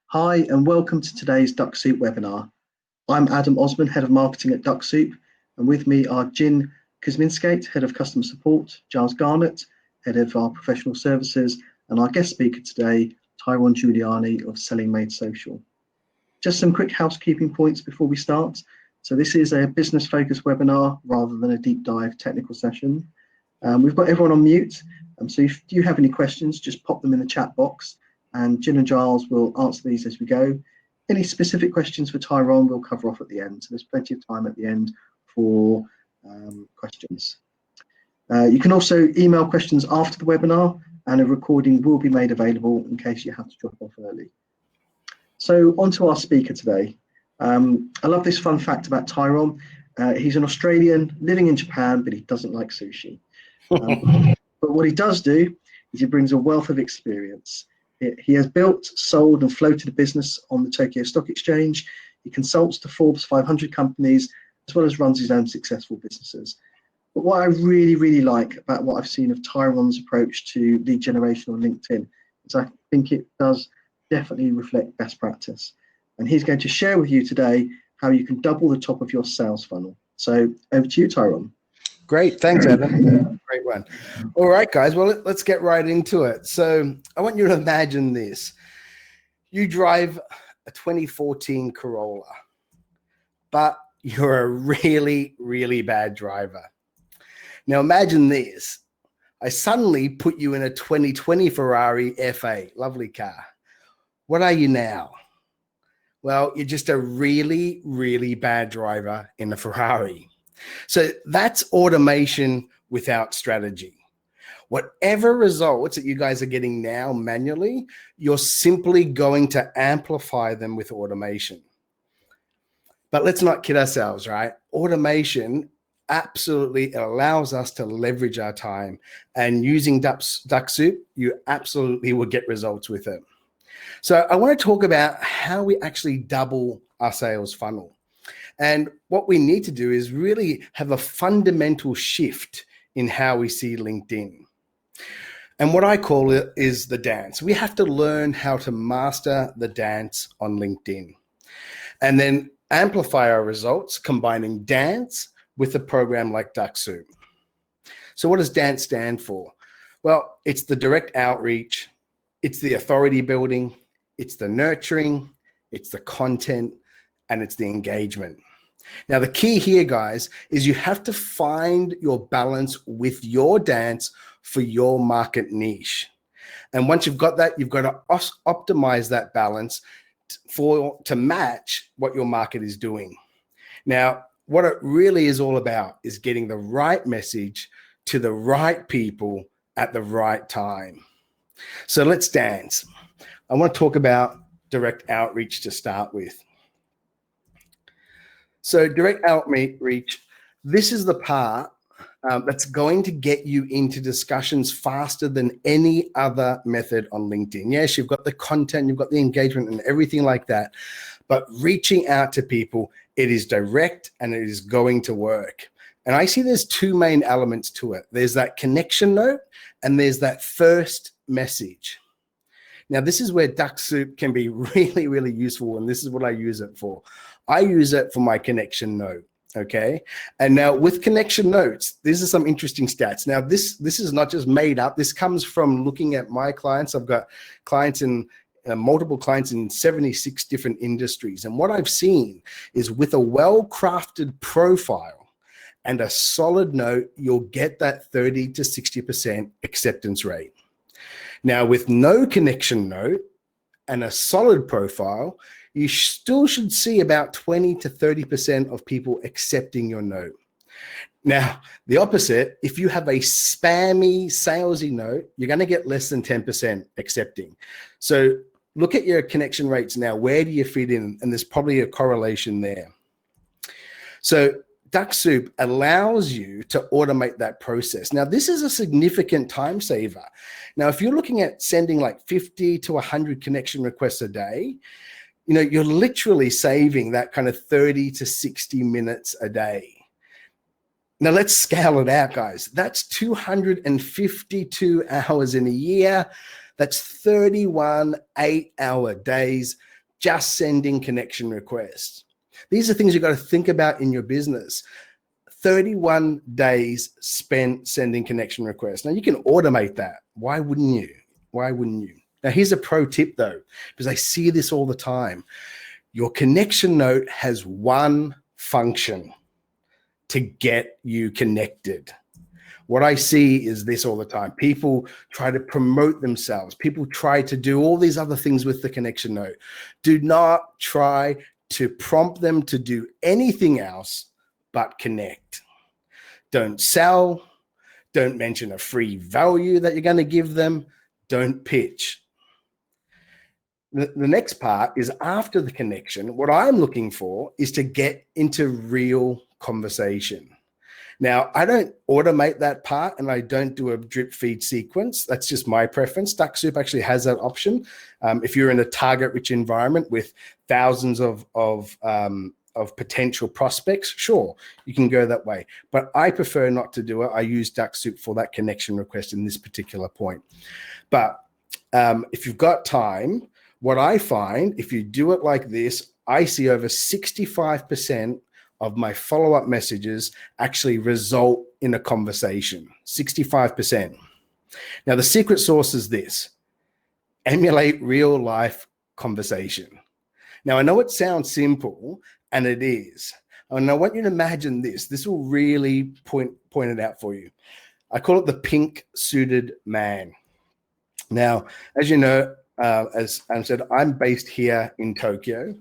Hi, and welcome to today's Dux-Soup webinar. I'm Adam Osman, Head of Marketing at Dux-Soup, and with me are Jin Kuzminskate, Head of Customer Support, Giles Garnett, Head of our Professional Services, and our guest speaker today, Tyrone Giuliani of Selling Made Social. Just some quick housekeeping points before we start. So this is a business-focused webinar rather than a deep dive technical session. We've got everyone on mute, so if you have any questions, just pop them in the chat box, and Jin and Giles will answer these as we go. Any specific questions for Tyrone we'll cover off at the end, so there's plenty of time at the end for questions. You can also email questions after the webinar, and a recording will be made available in case you have to drop off early. So on to our speaker today. I love this fun fact about Tyrone. He's an Australian living in Japan, but he doesn't like sushi. But what he does do is he brings a wealth of experience. He has built, sold, and floated a business on the Tokyo Stock Exchange. He consults to Forbes 500 companies, as well as runs his own successful businesses. But what I really like about what I've seen of Tyrone's approach to lead generation on LinkedIn is I think it does definitely reflect best practice. And he's going to share with you today how you can double the top of your sales funnel. So over to you, Tyrone. Great, thanks, Adam. Great one. All right, guys, well, let's get right into it. So I want you to imagine this. You drive a 2014 Corolla, but you're a really bad driver. Now imagine this. I suddenly put you in a 2020 Ferrari F8, lovely car. What are you now? Well, you're just a really bad driver in a Ferrari. So that's automation without strategy. Whatever results that you guys are getting now manually, you're simply going to amplify them with automation. But let's not kid ourselves, right? Automation absolutely allows us to leverage our time, and using Dux-Soup, you absolutely will get results with it. So I want to talk about how we actually double our sales funnel. And what we need to do is really have a fundamental shift in how we see LinkedIn. And what I call it is the dance. We have to learn how to master the dance on LinkedIn, and then amplify our results, combining dance with a program like Dux-Soup. So what does dance stand for? Well, it's the direct outreach, it's the authority building, it's the nurturing, it's the content, and it's the engagement. Now, the key here, guys, is you have to find your balance with your dance for your market niche. And once you've got that, you've got to optimize that balance to match what your market is doing. Now, what it really is all about is getting the right message to the right people at the right time. So let's dance. I want to talk about direct outreach to start with. So direct outreach, this is the part that's going to get you into discussions faster than any other method on LinkedIn. Yes, you've got the content, you've got the engagement and everything like that, but reaching out to people, it is direct and it is going to work. And I see there's two main elements to it. There's that connection note and there's that first message. Now, this is where Dux-Soup can be really useful, and this is what I use it for. I use it for my connection note, okay? And now with connection notes, these are some interesting stats. Now, this is not just made up. This comes from looking at my clients. I've got clients in multiple clients in 76 different industries. And what I've seen is with a well-crafted profile and a solid note, you'll get that 30 to 60% acceptance rate. Now, with no connection note and a solid profile, you still should see about 20 to 30% of people accepting your note. Now, the opposite, if you have a spammy, salesy note, you're going to get less than 10% accepting. So look at your connection rates now. Where do you fit in? And there's probably a correlation there. So Dux-Soup allows you to automate that process. Now, this is a significant time saver. Now, if you're looking at sending like 50 to 100 connection requests a day, you're literally saving that kind of 30 to 60 minutes a day. Now, let's scale it out, guys. That's 252 hours in a year. That's 31 8-hour days just sending connection requests. These are things you've got to think about in your business. 31 days spent sending connection requests. Now you can automate that. Why wouldn't you? Why wouldn't you? Now here's a pro tip though, because I see this all the time. Your connection note has one function: to get you connected. What I see is this all the time. People try to promote themselves. People try to do all these other things with the connection note. Do not try to prompt them to do anything else but connect. Don't sell. Don't mention a free value that you're going to give them. Don't pitch. The next part is after the connection. What I'm looking for is to get into real conversation. Now, I don't automate that part and I don't do a drip feed sequence. That's just my preference. Dux-Soup actually has that option. If you're in a target-rich environment with thousands of potential prospects, sure, you can go that way. But I prefer not to do it. I use Dux-Soup for that connection request in this particular point. But if you've got time, what I find, if you do it like this, I see over 65% of my follow-up messages actually result in a conversation. 65%. Now, the secret sauce is this: emulate real life conversation. Now, I know it sounds simple, and it is. And I want you to imagine this. This will really point it out for you. I call it the pink suited man. Now, as you know, as I said, I'm based here in Tokyo.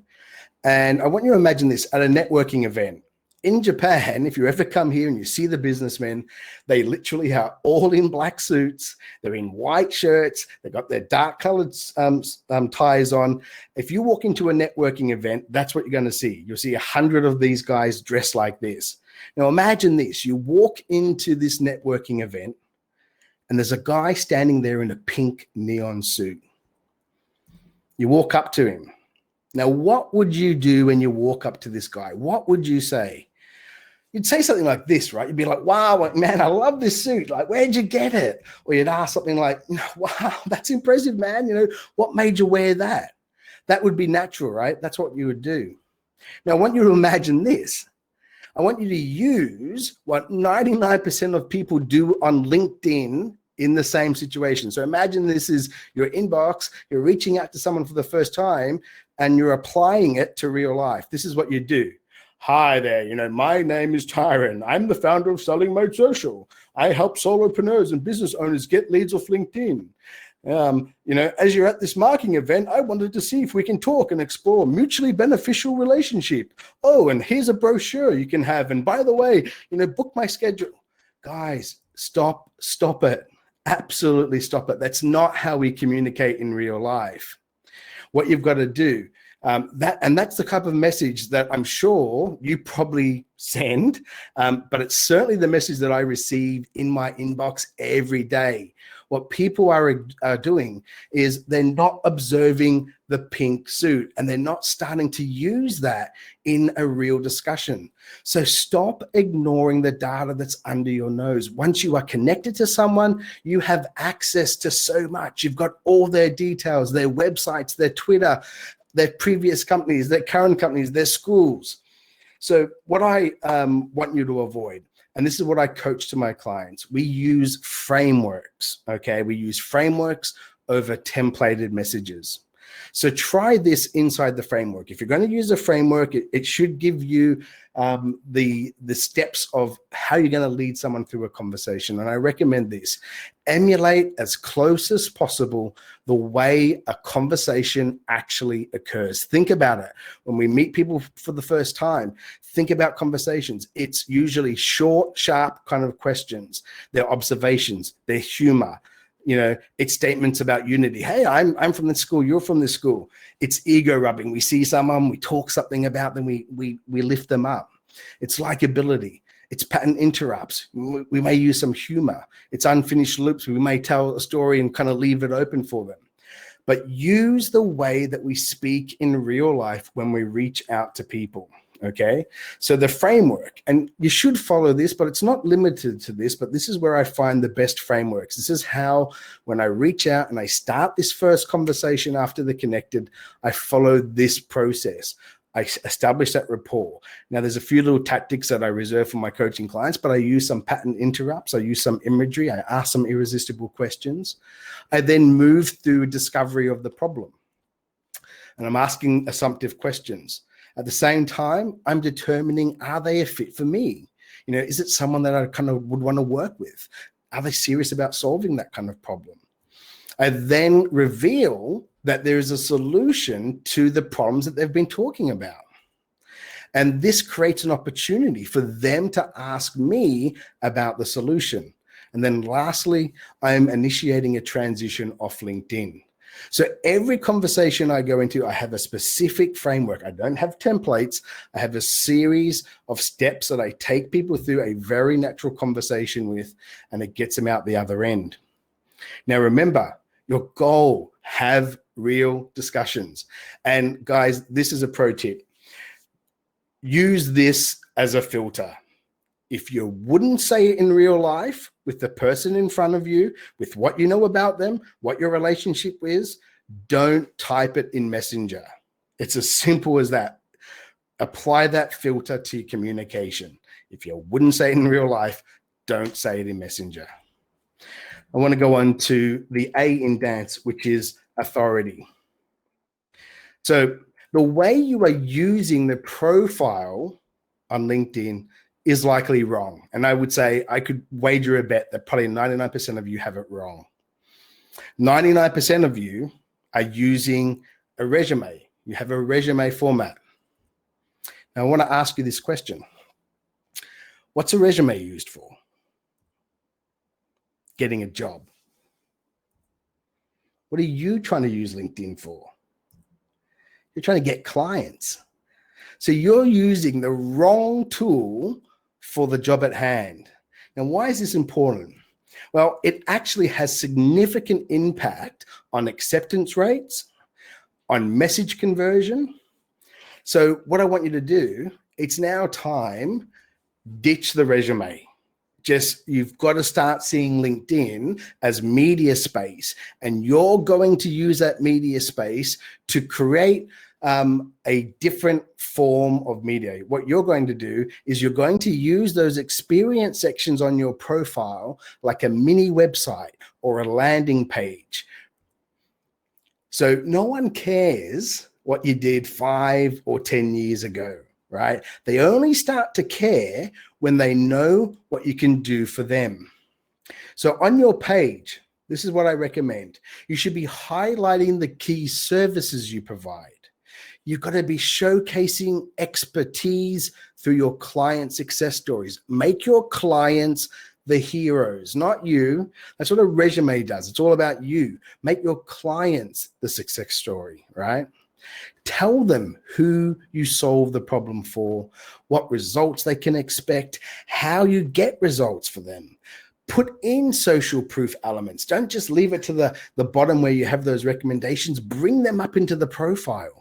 And I want you to imagine this at a networking event. In Japan, if you ever come here and you see the businessmen, they literally are all in black suits. They're in white shirts. They've got their dark colored ties on. If you walk into a networking event, that's what you're going to see. You'll see 100 of these guys dressed like this. Now imagine this. You walk into this networking event and there's a guy standing there in a pink neon suit. You walk up to him. Now, what would you do when you walk up to this guy? What would you say? You'd say something like this, right? You'd be like, wow, man, I love this suit. Like, where'd you get it? Or you'd ask something like, wow, that's impressive, man. You know, what made you wear that? That would be natural, right? That's what you would do. Now, I want you to imagine this. I want you to use what 99% of people do on LinkedIn in the same situation. So imagine this is your inbox, you're reaching out to someone for the first time and you're applying it to real life. This is what you do. Hi there, my name is Tyron. I'm the founder of Selling Mode Social. I help solopreneurs and business owners get leads off LinkedIn. As you're at this marketing event, I wanted to see if we can talk and explore mutually beneficial relationship. Oh, and here's a brochure you can have. And by the way, book my schedule. Guys, stop it. Absolutely stop it. That's not how we communicate in real life. What you've got to do, that's the type of message that I'm sure you probably send, but it's certainly the message that I receive in my inbox every day. What people are doing is they're not observing the pink suit and they're not starting to use that in a real discussion. So stop ignoring the data that's under your nose. Once you are connected to someone, you have access to so much. You've got all their details, their websites, their Twitter, their previous companies, their current companies, their schools. So what I want you to avoid, and this is what I coach to my clients, we use frameworks, okay? We use frameworks over templated messages. So try this inside the framework. If you're going to use a framework, it should give you the steps of how you're going to lead someone through a conversation. And I recommend this. Emulate as close as possible the way a conversation actually occurs. Think about it. When we meet people for the first time, think about conversations. It's usually short, sharp kind of questions. Their observations, their humor. It's statements about unity. Hey, I'm from this school. You're from this school. It's ego rubbing. We see someone, we talk something about them, we lift them up. It's likability. It's pattern interrupts. We may use some humor. It's unfinished loops. We may tell a story and kind of leave it open for them. But use the way that we speak in real life when we reach out to people. Okay, so the framework, and you should follow this, but it's not limited to this, but this is where I find the best frameworks. This is how, when I reach out and I start this first conversation after the connected, I follow this process. I establish that rapport. Now, there's a few little tactics that I reserve for my coaching clients, but I use some pattern interrupts. I use some imagery. I ask some irresistible questions. I then move through discovery of the problem. And I'm asking assumptive questions. At the same time, I'm determining, are they a fit for me? You know, is it someone that I kind of would want to work with? Are they serious about solving that kind of problem? I then reveal that there is a solution to the problems that they've been talking about. And this creates an opportunity for them to ask me about the solution. And then lastly, I'm initiating a transition off LinkedIn. So every conversation I go into, I have a specific framework. I don't have templates. I have a series of steps that I take people through a very natural conversation with, and it gets them out the other end. Now, remember, your goal, have real discussions. And guys, this is a pro tip. Use this as a filter. If you wouldn't say it in real life with the person in front of you, with what you know about them, what your relationship is, don't type it in Messenger. It's as simple as that. Apply that filter to your communication. If you wouldn't say it in real life, don't say it in Messenger. I want to go on to the A in dance, which is authority. So the way you are using the profile on LinkedIn is likely wrong. And I would say I could wager a bet that probably 99% of you have it wrong. 99% of you are using a resume. You have a resume format. Now, I want to ask you this question. What's a resume used for? Getting a job. What are you trying to use LinkedIn for? You're trying to get clients. So you're using the wrong tool for the job at hand. Now, why is this important? Well, it actually has significant impact on acceptance rates, on message conversion. So what I want you to do, it's now time, ditch the resume. You've got to start seeing LinkedIn as media space, and you're going to use that media space to create a different form of media. What you're going to do is you're going to use those experience sections on your profile like a mini website or a landing page. So no one cares what you did 5 or 10 years ago, right? They only start to care when they know what you can do for them. So on your page, this is what I recommend. You should be highlighting the key services you provide. You've got to be showcasing expertise through your client success stories. Make your clients the heroes, not you. That's what a resume does. It's all about you. Make your clients the success story, right? Tell them who you solve the problem for, what results they can expect, how you get results for them. Put in social proof elements. Don't just leave it to the bottom where you have those recommendations. Bring them up into the profile.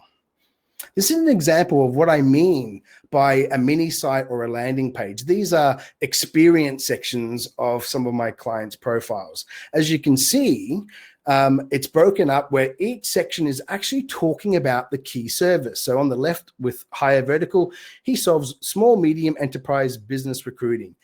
This is an example of what I mean by a mini site or a landing page. These are experience sections of some of my clients' profiles. As you can see, it's broken up where each section is actually talking about the key service. So on the left with higher vertical, he solves small, medium enterprise business recruiting.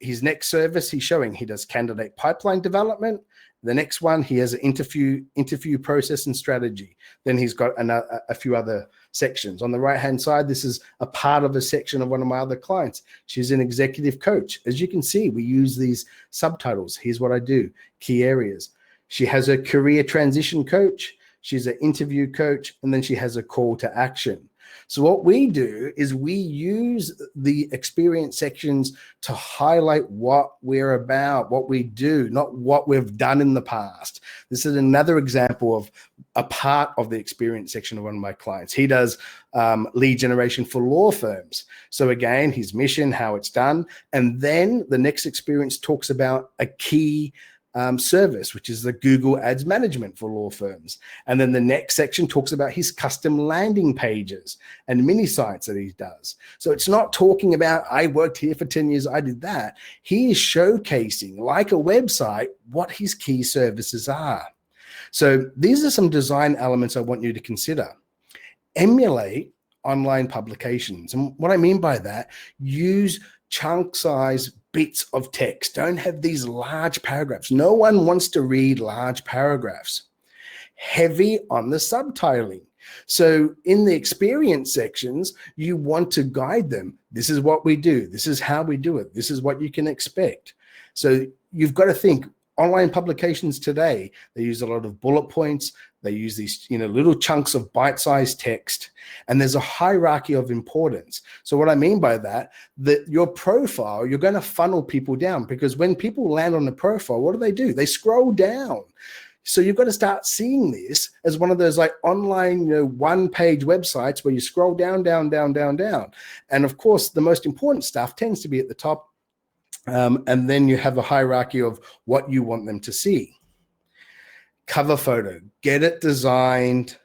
His next service he's showing, he does candidate pipeline development. The next one, he has an interview process and strategy. Then he's got a few other sections. On the right-hand side, this is a part of a section of one of my other clients. She's an executive coach. As you can see, we use these subtitles. Here's what I do, key areas. She has a career transition coach. She's an interview coach, and then she has a call to action. So what we do is we use the experience sections to highlight what we're about, what we do, not what we've done in the past. This is another example of a part of the experience section of one of my clients. He does lead generation for law firms. So again, his mission, how it's done. And then the next experience talks about a key service, which is the Google Ads Management for law firms. And then the next section talks about his custom landing pages and mini sites that he does. So it's not talking about, I worked here for 10 years, I did that. He is showcasing, like a website, what his key services are. So these are some design elements I want you to consider. Emulate online publications. And what I mean by that, use chunk size bits of text. Don't have these large paragraphs. No one wants to read large paragraphs. Heavy on the subtitling. So in the experience sections, you want to guide them. This is what we do. This is how we do it. This is what you can expect. So you've got to think, online publications today, they use a lot of bullet points. They use these, little chunks of bite-sized text, and there's a hierarchy of importance. So what I mean by that your profile, you're going to funnel people down, because when people land on the profile, what do? They scroll down. So you've got to start seeing this as one of those like online, one-page websites where you scroll down, down, down, down, down. And of course, the most important stuff tends to be at the top. And then you have a hierarchy of what you want them to see. Cover photo, get it designed.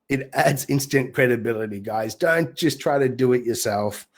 It adds instant credibility, guys. Don't just try to do it yourself.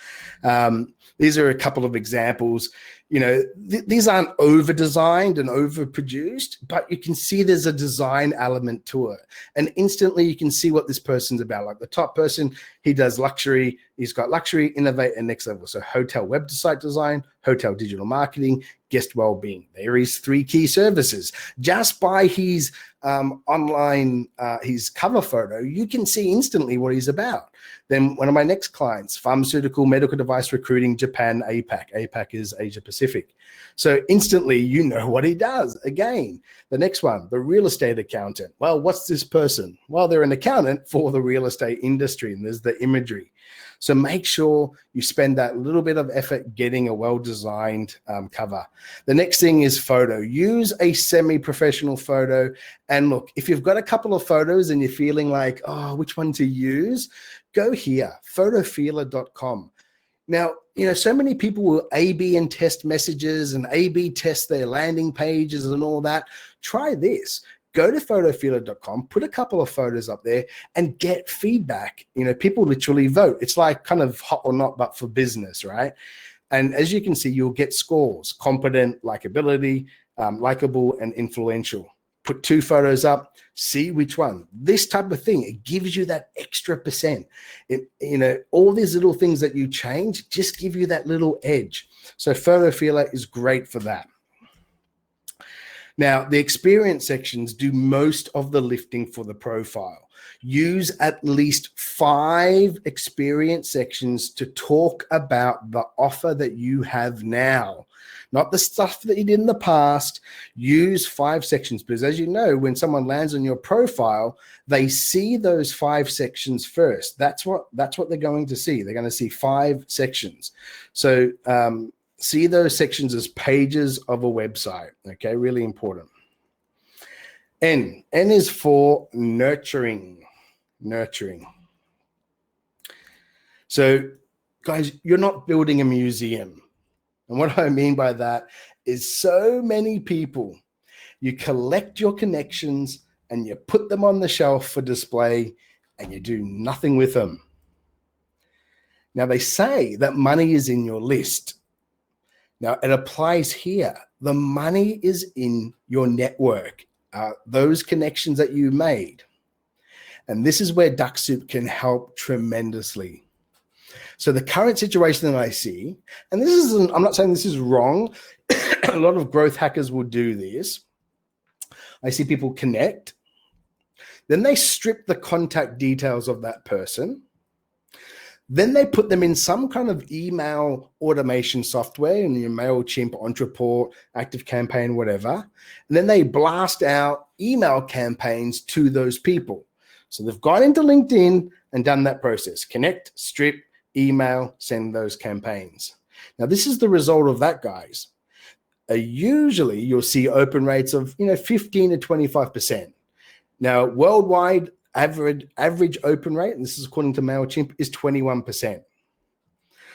These are a couple of examples. These aren't over-designed and over-produced, but you can see there's a design element to it. And instantly you can see what this person's about. Like the top person, he does luxury. He's got luxury, innovate, and next level. So hotel website design, hotel digital marketing, guest well-being. There is 3 key services. Just by his online, his cover photo, you can see instantly what he's about. Then one of my next clients, pharmaceutical, medical device recruiting, Japan, APAC. APAC is Asia Pacific. So instantly you know what he does. Again, the next one, the real estate accountant. Well, what's this person? Well, they're an accountant for the real estate industry, and there's the imagery. So make sure you spend that little bit of effort getting a well-designed cover. The next thing is photo. Use a semi-professional photo. And look, if you've got a couple of photos and you're feeling like, oh, which one to use, go here, photofeeler.com. Now, so many people will A/B and test messages and A/B test their landing pages and all that. Try this. Go to photofeeler.com, put a couple of photos up there and get feedback. People literally vote. It's like kind of hot or not, but for business, right? And as you can see, you'll get scores: competent, likability, likable, and influential. Put 2 photos up, see which one. This type of thing, it gives you that extra percent. All these little things that you change just give you that little edge. So Photo Feeler is great for that. Now, the experience sections do most of the lifting for the profile. Use at least 5 experience sections to talk about the offer that you have now, not the stuff that you did in the past. Use 5 sections, because as you know, when someone lands on your profile, they see those 5 sections first. That's what they're going to see. They're going to see 5 sections. So, see those sections as pages of a website. Okay, really important. N is for nurturing. So, guys, you're not building a museum. And what I mean by that is so many people, you collect your connections and you put them on the shelf for display and you do nothing with them. Now, they say that money is in your list. Now, it applies here. The money is in your network, those connections that you made. And this is where Dux-Soup can help tremendously. So the current situation that I see, and I'm not saying this is wrong. A lot of growth hackers will do this. I see people connect. Then they strip the contact details of that person. Then they put them in some kind of email automation software in your MailChimp, Ontraport, ActiveCampaign, whatever. And then they blast out email campaigns to those people. So they've gone into LinkedIn and done that process. Connect, strip, email, send those campaigns. Now, this is the result of that, guys. Usually you'll see open rates of 15 to 25%. Now, worldwide, average open rate, and this is according to MailChimp, is 21%.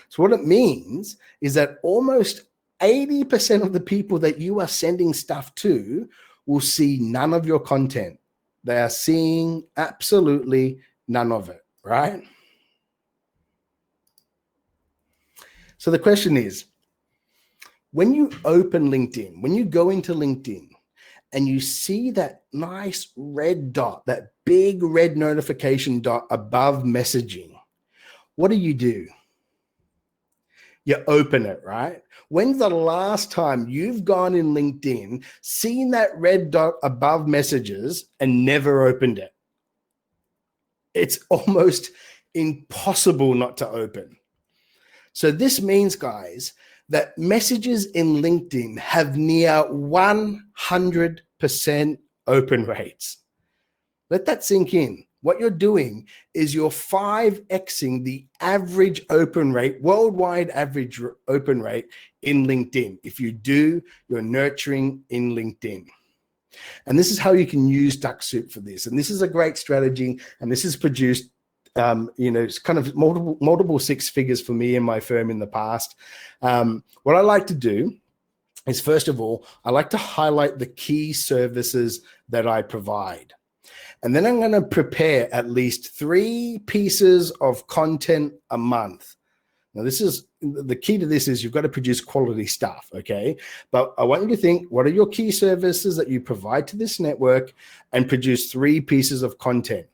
So what it means is that almost 80% of the people that you are sending stuff to will see none of your content. They are seeing absolutely none of it, right? So the question is, when you open LinkedIn, when you go into LinkedIn and you see that nice red dot, that big red notification dot above messaging, what do? You open it, right? When's the last time you've gone in LinkedIn, seen that red dot above messages and never opened it? It's almost impossible not to open. So this means, guys, that messages in LinkedIn have near 100% open rates. Let that sink in. What you're doing is you're 5xing the average open rate, worldwide average open rate in LinkedIn. If you do, you're nurturing in LinkedIn. And this is how you can use Dux-Soup for this. And this is a great strategy. And this has produced, it's kind of multiple six figures for me and my firm in the past. What I like to do is, first of all, I like to highlight the key services that I provide. And then I'm going to prepare at least 3 pieces of content a month. Now, this is the key to this is you've got to produce quality stuff, okay? But I want you to think, what are your key services that you provide to this network, and produce 3 pieces of content.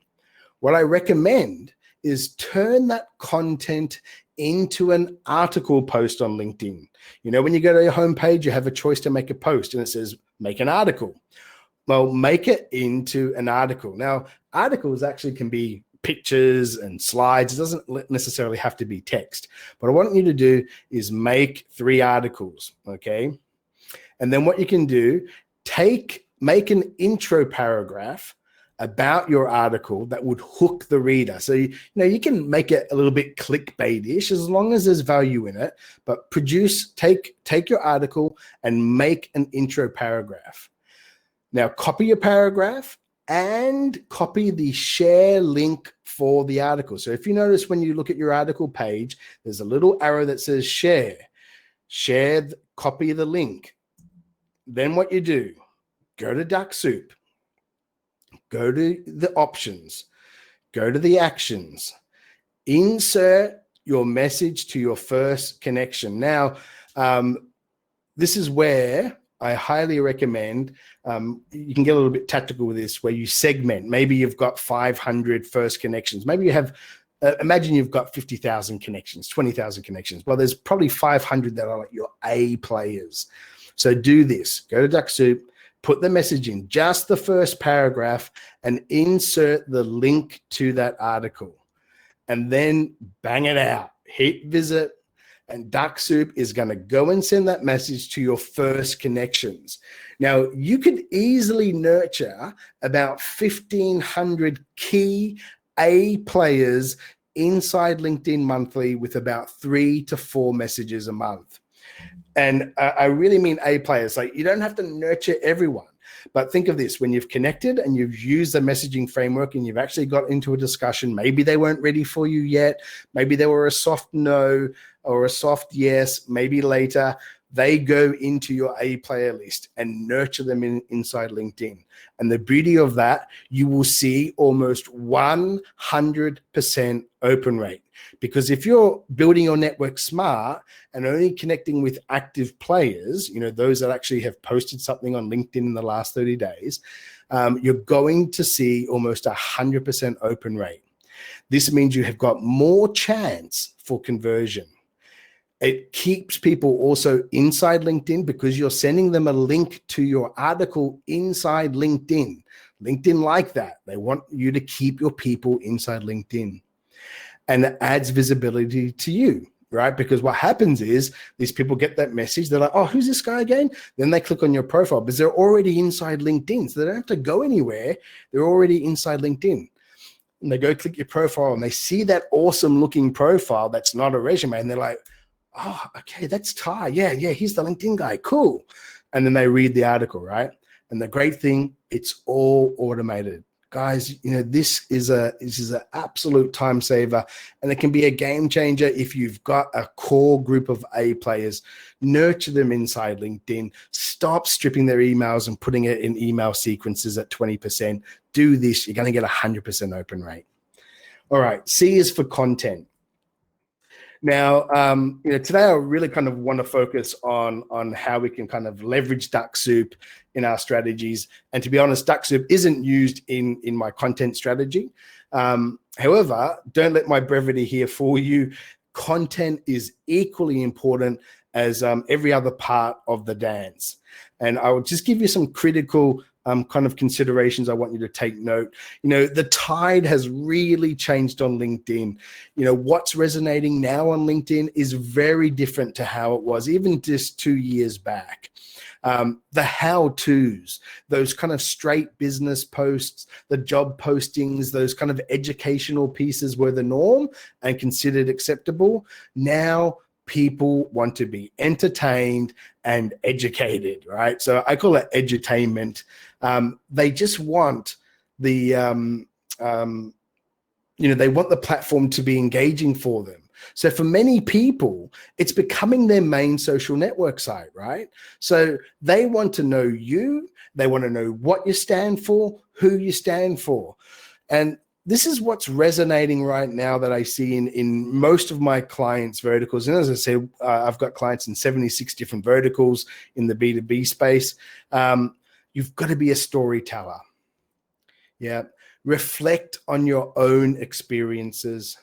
What I recommend is turn that content into an article post on LinkedIn. You know, when you go to your homepage, you have a choice to make a post and it says, make an article. Well, make it into an article. Now, articles actually can be pictures and slides. It doesn't necessarily have to be text. What I want you to do is make 3 articles, okay? And then what you can do, make an intro paragraph about your article that would hook the reader. So, you can make it a little bit clickbait-ish as long as there's value in it, but take your article and make an intro paragraph. Now, copy your paragraph and copy the share link for the article. So if you notice when you look at your article page, there's a little arrow that says share. Copy the link. Then what you do, go to Dux-Soup, go to the options, go to the actions, insert your message to your first connection. Now, this is where I highly recommend, you can get a little bit tactical with this, where you segment. Maybe you've got 500 first connections. Maybe you have, imagine you've got 50,000 connections, 20,000 connections. Well, there's probably 500 that are like your A players. So do this, go to Dux-Soup, put the message in, just the first paragraph, and insert the link to that article. And then bang it out, hit visit, and Dux-Soup is going to go and send that message to your first connections. Now, you could easily nurture about 1,500 key A players inside LinkedIn monthly with about 3 to 4 messages a month. And I really mean A players. Like, you don't have to nurture everyone. But think of this, when you've connected and you've used the messaging framework and you've actually got into a discussion, maybe they weren't ready for you yet, maybe they were a soft no or a soft yes, maybe later, they go into your A player list and nurture them inside LinkedIn. And the beauty of that, you will see almost 100% open rate. Because if you're building your network smart and only connecting with active players, those that actually have posted something on LinkedIn in the last 30 days, you're going to see almost 100% open rate. This means you have got more chance for conversion. It keeps people also inside LinkedIn because you're sending them a link to your article inside LinkedIn. LinkedIn like that. They want you to keep your people inside LinkedIn. And it adds visibility to you, right? Because what happens is these people get that message. They're like, oh, who's this guy again? Then they click on your profile because they're already inside LinkedIn. So they don't have to go anywhere. They're already inside LinkedIn. And they go click your profile and they see that awesome looking profile that's not a resume. And they're like, oh, okay, that's Ty. Yeah, he's the LinkedIn guy. Cool. And then they read the article, right? And the great thing, it's all automated. guys, this is an absolute time saver, and it can be a game changer if you've got a core group of A players. Nurture them inside LinkedIn. Stop stripping their emails and putting it in email sequences at 20%. Do this. You're going to get 100% open rate. All right. C is for content. Now, today I really kind of want to focus on how we can kind of leverage Dux-Soup in our strategies. And to be honest, Dux-Soup isn't used in my content strategy. However, don't let my brevity here fool you. Content is equally important as every other part of the dance. And I will just give you some critical kind of considerations I want you to take note. The tide has really changed on LinkedIn. What's resonating now on LinkedIn is very different to how it was even just 2 years back. The how-tos, those kind of straight business posts, the job postings, those kind of educational pieces were the norm and considered acceptable. Now people want to be entertained and educated, right? So I call it edutainment. They just want they want the platform to be engaging for them. So for many people, it's becoming their main social network site, right? So they want to know you, they want to know what you stand for, who you stand for. And this is what's resonating right now that I see in most of my clients' verticals. And as I said, I've got clients in 76 different verticals in the B2B space. You've got to be a storyteller. Yeah. Reflect on your own experiences.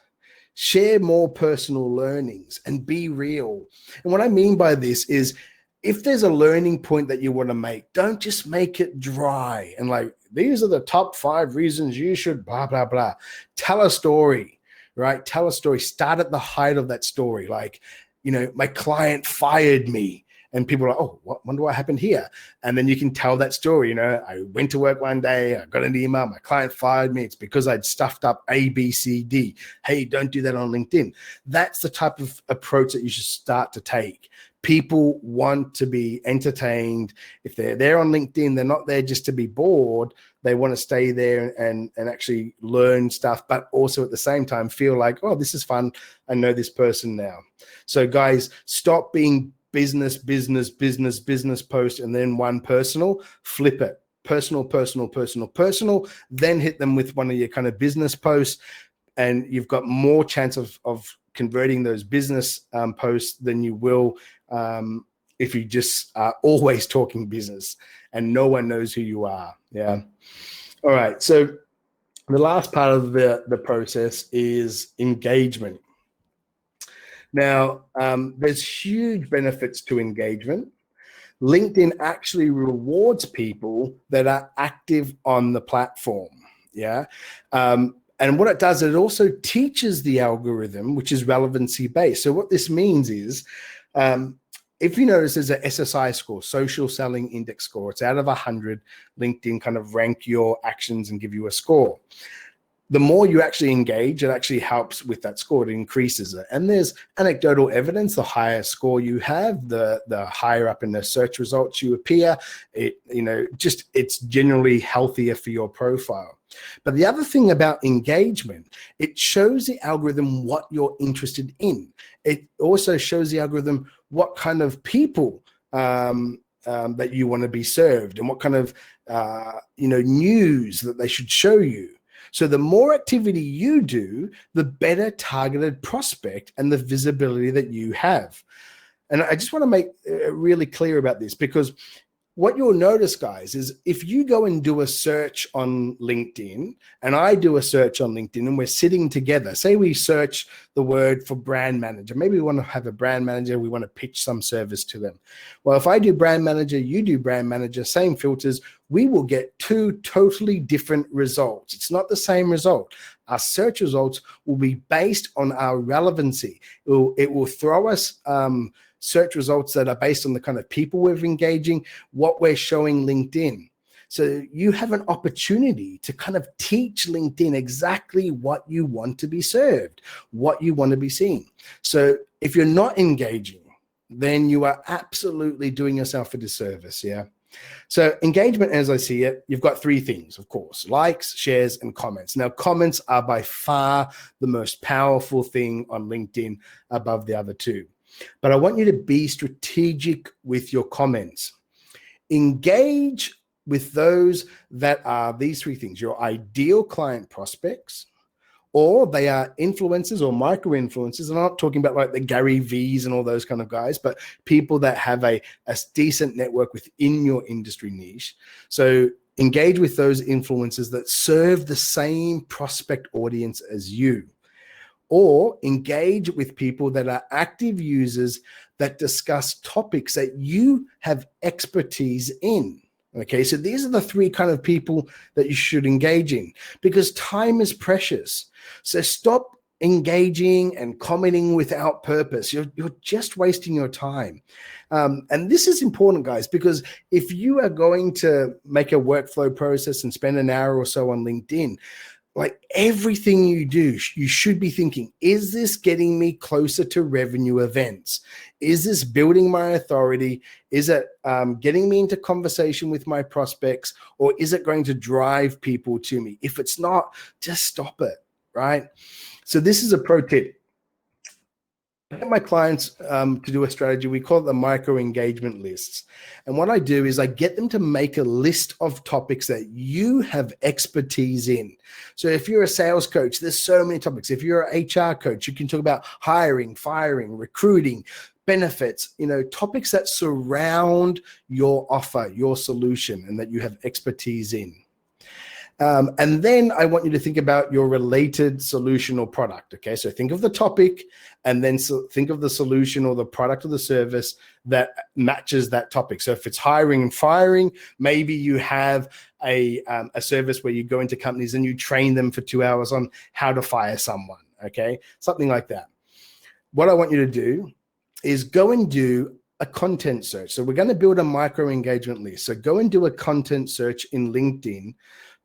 Share more personal learnings and be real. And what I mean by this is if there's a learning point that you want to make, don't just make it dry and like, these are the top 5 reasons you should blah, blah, blah. Tell a story, right? Tell a story. Start at the height of that story. Like, my client fired me. And people are like, oh, wonder what happened here. And then you can tell that story. I went to work one day, I got an email, my client fired me. It's because I'd stuffed up A, B, C, D. Hey, don't do that on LinkedIn. That's the type of approach that you should start to take. People want to be entertained. If they're there on LinkedIn, they're not there just to be bored. They want to stay there and actually learn stuff, but also at the same time feel like, oh, this is fun. I know this person now. So guys, stop being business post and then one personal. Flip it. Personal, then hit them with one of your kind of business posts, and you've got more chance of converting those business posts than you will if you just are always talking business and no one knows who you are. Yeah. All right. So the last part of the process is engagement. Now, there's huge benefits to engagement. LinkedIn actually rewards people that are active on the platform. Yeah. And what it does, it also teaches the algorithm, which is relevancy based. So what this means is, if you notice there's an SSI score, social selling index score, it's out of 100, LinkedIn kind of rank your actions and give you a score. The more you actually engage, it actually helps with that score. It increases it. And there's anecdotal evidence. The higher score you have, the higher up in the search results you appear. It's generally healthier for your profile. But the other thing about engagement, it shows the algorithm what you're interested in. It also shows the algorithm what kind of people that you want to be served and what kind of news that they should show you. So the more activity you do, the better targeted prospect and the visibility that you have. And I just want to make really clear about this, because what you'll notice, guys, is if you go and do a search on LinkedIn and I do a search on LinkedIn and we're sitting together, say we search the word for brand manager. Maybe we want to have a brand manager. We want to pitch some service to them. Well, if I do brand manager, you do brand manager, same filters, we will get 2 totally different results. It's not the same result. Our search results will be based on our relevancy. It will throw us search results that are based on the kind of people we're engaging, what we're showing LinkedIn. So you have an opportunity to kind of teach LinkedIn exactly what you want to be served, what you want to be seen. So if you're not engaging, then you are absolutely doing yourself a disservice. Yeah. So engagement, as I see it, you've got three things, of course: likes, shares, and comments. Now, comments are by far the most powerful thing on LinkedIn above the other two. But I want you to be strategic with your comments. Engage with those that are these three things: your ideal client prospects, or they are influencers or micro influencers. I'm not talking about like the Gary V's and all those kind of guys, but people that have a decent network within your industry niche. So engage with those influencers that serve the same prospect audience as you, or engage with people that are active users that discuss topics that you have expertise in. Okay, so these are the three kind of people that you should engage in, because time is precious. So stop engaging and commenting without purpose. You're just wasting your time. And this is important, guys, because if you are going to make a workflow process and spend an hour or so on LinkedIn, like everything you do, you should be thinking, is this getting me closer to revenue events? Is this building my authority? Is it getting me into conversation with my prospects? Or is it going to drive people to me? If it's not, just stop it, right? So this is a pro tip. I get my clients to do a strategy. We call it the micro engagement lists. And what I do is I get them to make a list of topics that you have expertise in. So if you're a sales coach, there's so many topics. If you're an HR coach, you can talk about hiring, firing, recruiting, benefits, topics that surround your offer, your solution, and that you have expertise in. And then I want you to think about your related solution or product. Okay, so think of the topic and then think of the solution or the product or the service that matches that topic. So if it's hiring and firing, maybe you have a service where you go into companies and you train them for 2 hours on how to fire someone. Okay, something like that. What I want you to do is go and do a content search. So we're going to build a micro engagement list. So go and do a content search in LinkedIn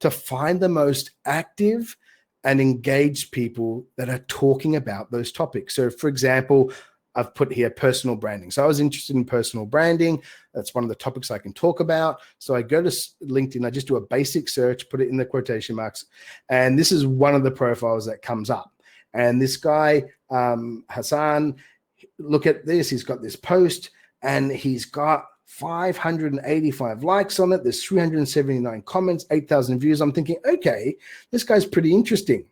to find the most active and engaged people that are talking about those topics. So for example, I've put here personal branding. So I was interested in personal branding. That's one of the topics I can talk about. So I go to LinkedIn, I just do a basic search, put it in the quotation marks. And this is one of the profiles that comes up. And this guy, Hassan, look at this. He's got this post and he's got 585 likes on it. There's 379 comments, 8,000 views. I'm thinking, okay, this guy's pretty interesting.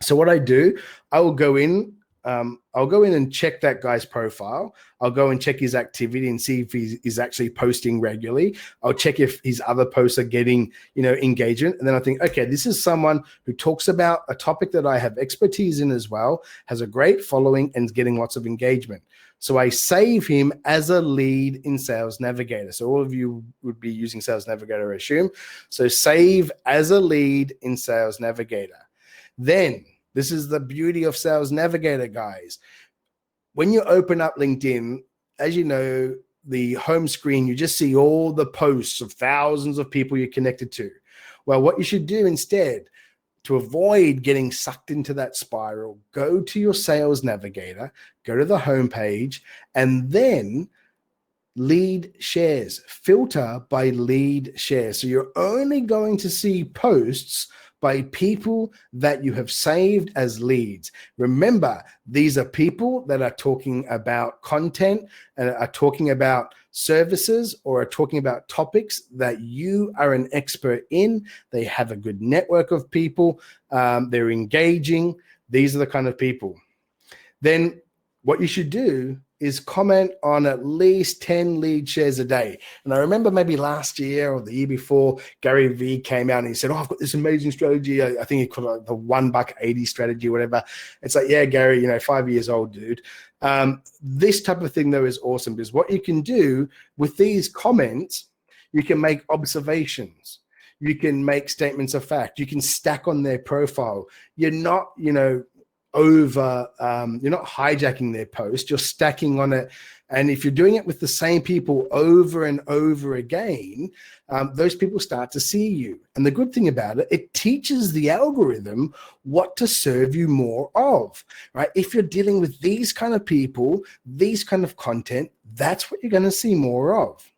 So what I do, I will go in. I'll go in and check that guy's profile. I'll go and check his activity and see if he's actually posting regularly. I'll check if his other posts are getting, engagement. And then I think, okay, this is someone who talks about a topic that I have expertise in as well, has a great following and is getting lots of engagement. So I save him as a lead in Sales Navigator. So all of you would be using Sales Navigator, I assume. So save as a lead in Sales Navigator. Then this is the beauty of Sales Navigator, guys. When you open up LinkedIn, as you know, the home screen, you just see all the posts of thousands of people you're connected to. Well, what you should do instead, to avoid getting sucked into that spiral, go to your Sales Navigator, go to the homepage, and then lead shares. Filter by lead shares. So you're only going to see posts by people that you have saved as leads. Remember, these are people that are talking about content and are talking about services or are talking about topics that you are an expert in. They have a good network of people. They're engaging. These are the kind of people. Then what you should do is comment on at least 10 lead shares a day. And I remember maybe last year or the year before, Gary Vee came out and he said, I've got this amazing strategy. I think he called it the $1.80 strategy, whatever. It's like, yeah, Gary, 5 years old, dude. This type of thing, though, is awesome because what you can do with these comments, you can make observations. You can make statements of fact. You can stack on their profile. You're not, you're not hijacking their post, you're stacking on it. And if you're doing it with the same people over and over again, those people start to see you. And the good thing about it, it teaches the algorithm what to serve you more of, right? If you're dealing with these kind of people, these kind of content, that's what you're going to see more of.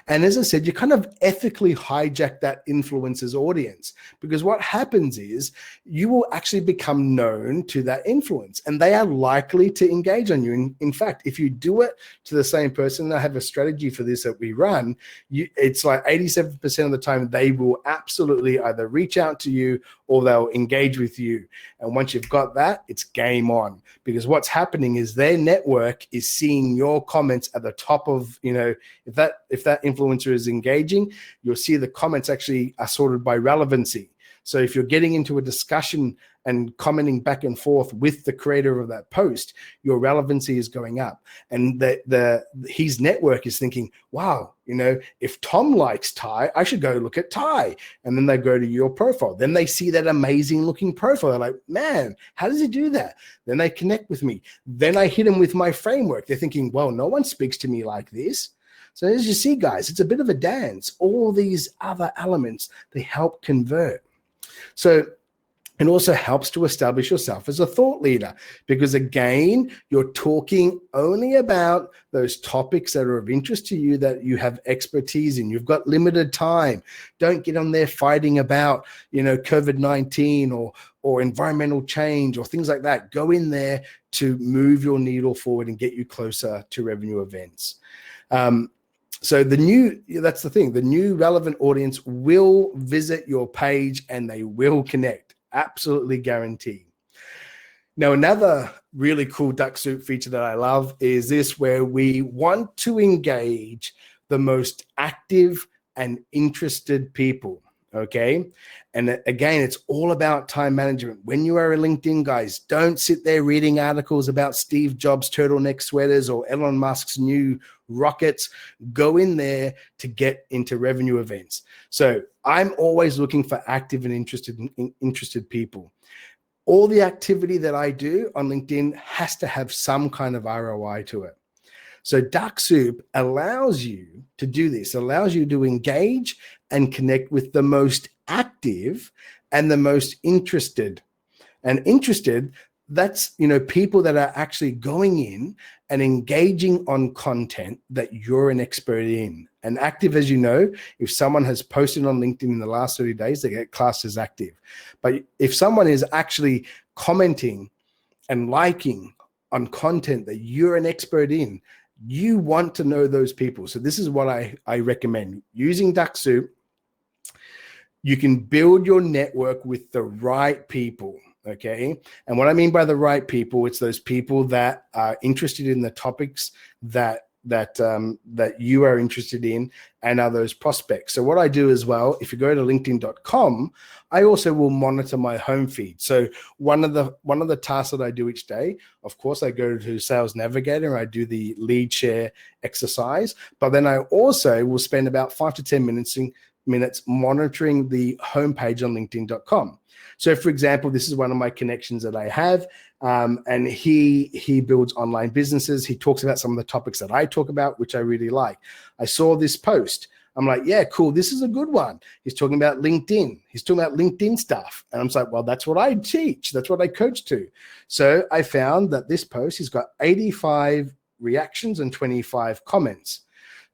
And as I said, you kind of ethically hijack that influencer's audience, because what happens is you will actually become known to that influence and they are likely to engage on you. In fact, if you do it to the same person, I have a strategy for this that we run, it's like 87% of the time they will absolutely either reach out to you or they'll engage with you. And once you've got that, it's game on, because what's happening is their network is seeing your comments at the top of, if that influencer is engaging, you'll see the comments actually are sorted by relevancy. So if you're getting into a discussion and commenting back and forth with the creator of that post, your relevancy is going up. And his network is thinking, wow, if Tom likes Ty, I should go look at Ty. And then they go to your profile. Then they see that amazing looking profile. They're like, man, how does he do that? Then they connect with me. Then I hit him with my framework. They're thinking, well, no one speaks to me like this. So as you see, guys, it's a bit of a dance. All these other elements, they help convert. So it also helps to establish yourself as a thought leader, because again, you're talking only about those topics that are of interest to you, that you have expertise in. You've got limited time. Don't get on there fighting about, COVID-19 or environmental change or things like that. Go in there to move your needle forward and get you closer to revenue events. So that's the thing, the new relevant audience will visit your page and they will connect, absolutely guaranteed. Now, another really cool Dux-Soup feature that I love is this, where we want to engage the most active and interested people. Okay. And again, it's all about time management. When you are a LinkedIn, guys, don't sit there reading articles about Steve Jobs' turtleneck sweaters or Elon Musk's new rockets. Go in there to get into revenue events. So I'm always looking for active and interested people. All the activity that I do on LinkedIn has to have some kind of ROI to it. So Dux-Soup allows you to do this, allows you to engage and connect with the most active and the most interested. And interested, that's, people that are actually going in and engaging on content that you're an expert in. And active, as you know, if someone has posted on LinkedIn in the last 30 days, they get classed as active. But if someone is actually commenting and liking on content that you're an expert in, you want to know those people. So this is what I recommend. Using Dux-Soup, you can build your network with the right people, okay? And what I mean by the right people, it's those people that are interested in the topics that you are interested in and are those prospects. So what I do as well, if you go to linkedin.com, I also will monitor my home feed. So one of the tasks that I do each day, of course, I go to Sales Navigator and I do the lead share exercise, but then I also will spend about 5 to 10 minutes monitoring the homepage on linkedin.com. So for example, this is one of my connections that I have, and he builds online businesses. He talks about some of the topics that I talk about, which I really like. I saw this post. I'm like, yeah, cool. This is a good one. He's talking about LinkedIn. He's talking about LinkedIn stuff. And I'm like, well, that's what I teach. That's what I coach to. So I found that this post, he's got 85 reactions and 25 comments.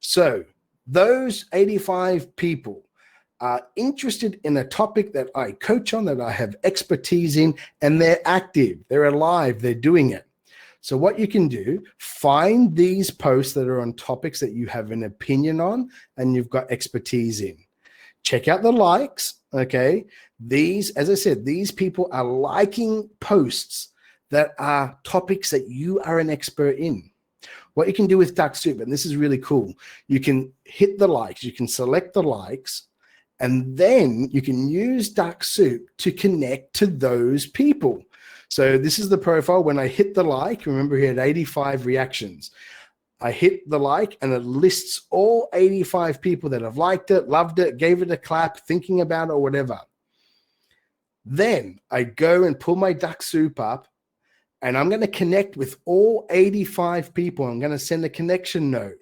So those 85 people are interested in a topic that I coach on, that I have expertise in, and they're active, they're alive, they're doing it. So what you can do, find these posts that are on topics that you have an opinion on and you've got expertise in. Check out the likes, okay? These, as I said, these people are liking posts that are topics that you are an expert in. What you can do with Dux-Soup, and this is really cool, you can hit the likes, you can select the likes, and then you can use Dux-Soup to connect to those people. So this is the profile. When I hit the like, remember he had 85 reactions. I hit the like and it lists all 85 people that have liked it, loved it, gave it a clap, thinking about it or whatever. Then I go and pull my Dux-Soup up and I'm going to connect with all 85 people. I'm going to send a connection note.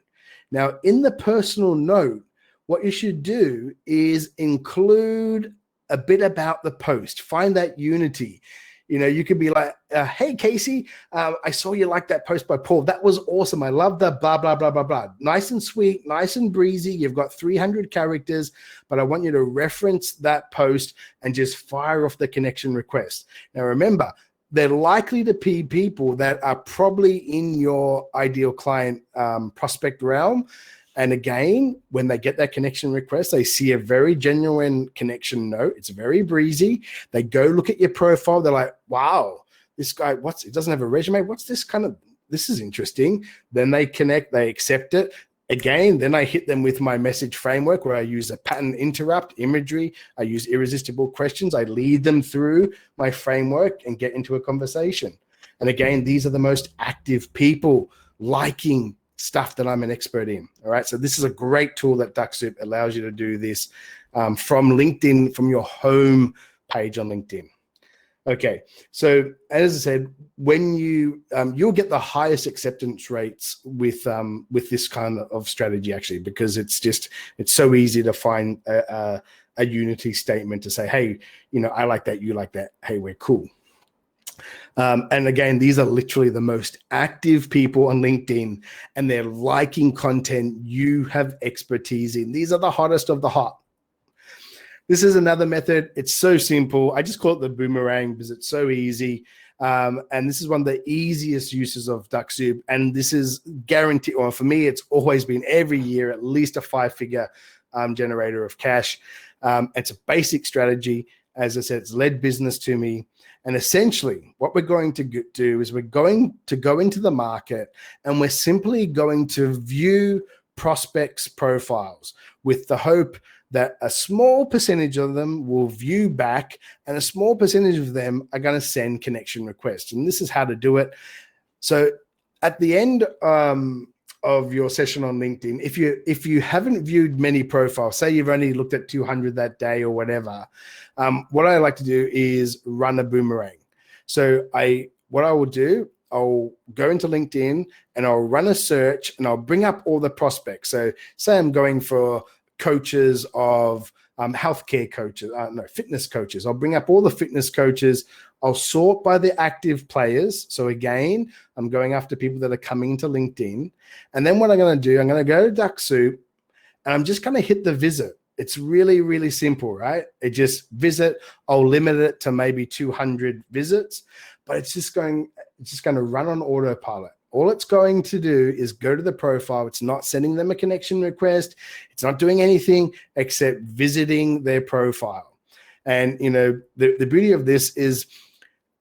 Now in the personal note, what you should do is include a bit about the post, find that unity. You could be like, hey, Casey, I saw you like that post by Paul. That was awesome. I love the blah, blah, blah, blah, blah. Nice and sweet, nice and breezy. You've got 300 characters, but I want you to reference that post and just fire off the connection request. Now, remember, they're likely to be people that are probably in your ideal client prospect realm. And again, when they get that connection request, they see a very genuine connection note. It's very breezy. They go look at your profile. They're like, wow, this guy, it doesn't have a resume. What's this this is interesting. Then they connect, they accept it. Again, then I hit them with my message framework where I use a pattern interrupt imagery. I use irresistible questions. I lead them through my framework and get into a conversation. And again, these are the most active people liking stuff that I'm an expert in. All right. So this is a great tool that Dux-Soup allows you to do this from LinkedIn, from your home page on LinkedIn. Okay. So as I said, when you'll get the highest acceptance rates with this kind of strategy, actually, because it's so easy to find a unity statement to say, hey, I like that, you like that. Hey, we're cool. And again, these are literally the most active people on LinkedIn, and they're liking content you have expertise in. These are the hottest of the hot. This is another method. It's so simple. I just call it the boomerang because it's so easy. And this is one of the easiest uses of Dux-Soup. And this is guaranteed, or for me, it's always been every year, at least a 5-figure generator of cash. It's a basic strategy. As I said, it's led business to me. And essentially, what we're going to do is we're going to go into the market and we're simply going to view prospects' profiles with the hope that a small percentage of them will view back and a small percentage of them are going to send connection requests. And this is how to do it. So at the end of your session on LinkedIn, if you haven't viewed many profiles, say you've only looked at 200 that day or whatever, what I like to do is run a boomerang. So what I will do, I'll go into LinkedIn and I'll run a search and I'll bring up all the prospects. So say I'm going for coaches of healthcare coaches, fitness coaches. I'll bring up all the fitness coaches. I'll sort by the active players. So again, I'm going after people that are coming to LinkedIn. And then what I'm going to do, I'm going to go to Dux-Soup and I'm just going to hit the visit. It's really, really simple, right? It just visit. I'll limit it to maybe 200 visits, but it's just going to run on autopilot. All it's going to do is go to the profile. It's not sending them a connection request. It's not doing anything except visiting their profile. And, the beauty of this is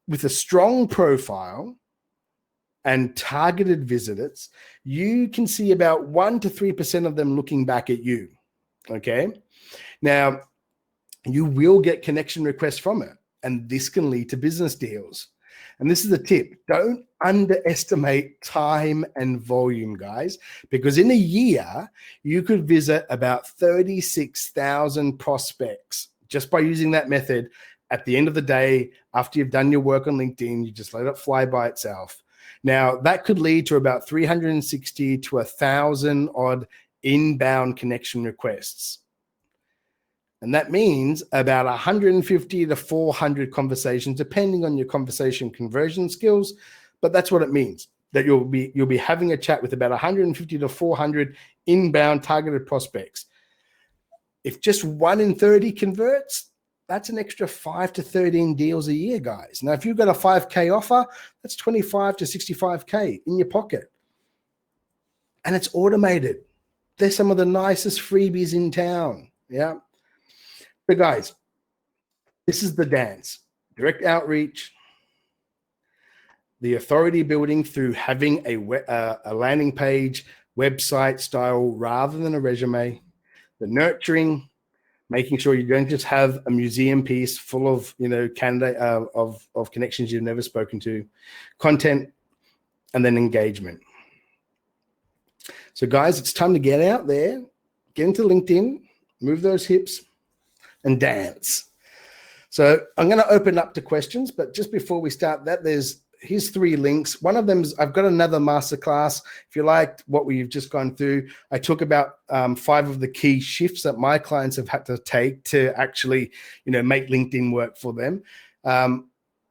with a strong profile and targeted visitors, you can see about 1% to 3% of them looking back at you. Okay. Now, you will get connection requests from it, and this can lead to business deals. And this is a tip. Don't underestimate time and volume, guys, because in a year, you could visit about 36,000 prospects just by using that method. At the end of the day, after you've done your work on LinkedIn, you just let it fly by itself. Now, that could lead to about 360 to 1,000 odd inbound connection requests. And that means about 150 to 400 conversations, depending on your conversation conversion skills. But that's what it means, that you'll be having a chat with about 150 to 400 inbound targeted prospects. If just 1 in 30 converts, that's an extra 5 to 13 deals a year, guys. Now, if you've got a 5K offer, that's 25 to 65K in your pocket. And it's automated. They're some of the nicest freebies in town. Yeah. But guys, this is the dance. Direct outreach, the authority building through having a landing page, website style rather than a resume, the nurturing, making sure you don't just have a museum piece full of, candidate of connections you've never spoken to, content, and then engagement. So guys, it's time to get out there, get into LinkedIn, move those hips, and dance. So I'm going to open up to questions, but just before we start that, here's 3 links. One of them is I've got another masterclass. If you liked what we've just gone through, I talk about 5 of the key shifts that my clients have had to take to actually, make LinkedIn work for them.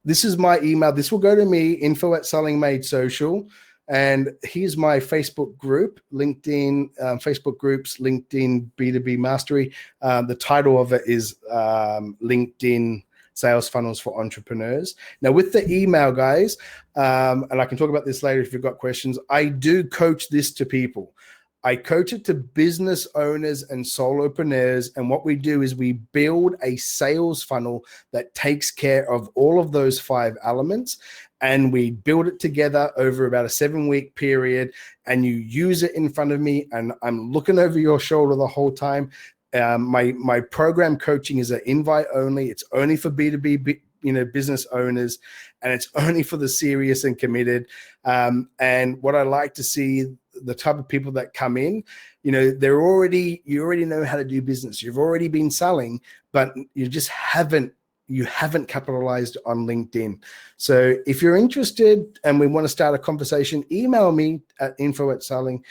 This is my email. This will go to me, info@sellingmadesocial. And here's my Facebook group, LinkedIn, Facebook groups, LinkedIn B2B Mastery. The title of it is LinkedIn Sales Funnels for Entrepreneurs. Now, with the email, guys, and I can talk about this later if you've got questions, I do coach this to people. I coach it to business owners and solopreneurs. And what we do is we build a sales funnel that takes care of all of those 5 elements. And we build it together over about a 7-week period. And you use it in front of me. And I'm looking over your shoulder the whole time. My program coaching is an invite only. It's only for B2B business owners, and it's only for the serious and committed. And what I like to see, the type of people that come in, you already know how to do business. You've already been selling, but you just haven't capitalized on LinkedIn. So if you're interested and we want to start a conversation, email me at info@selling,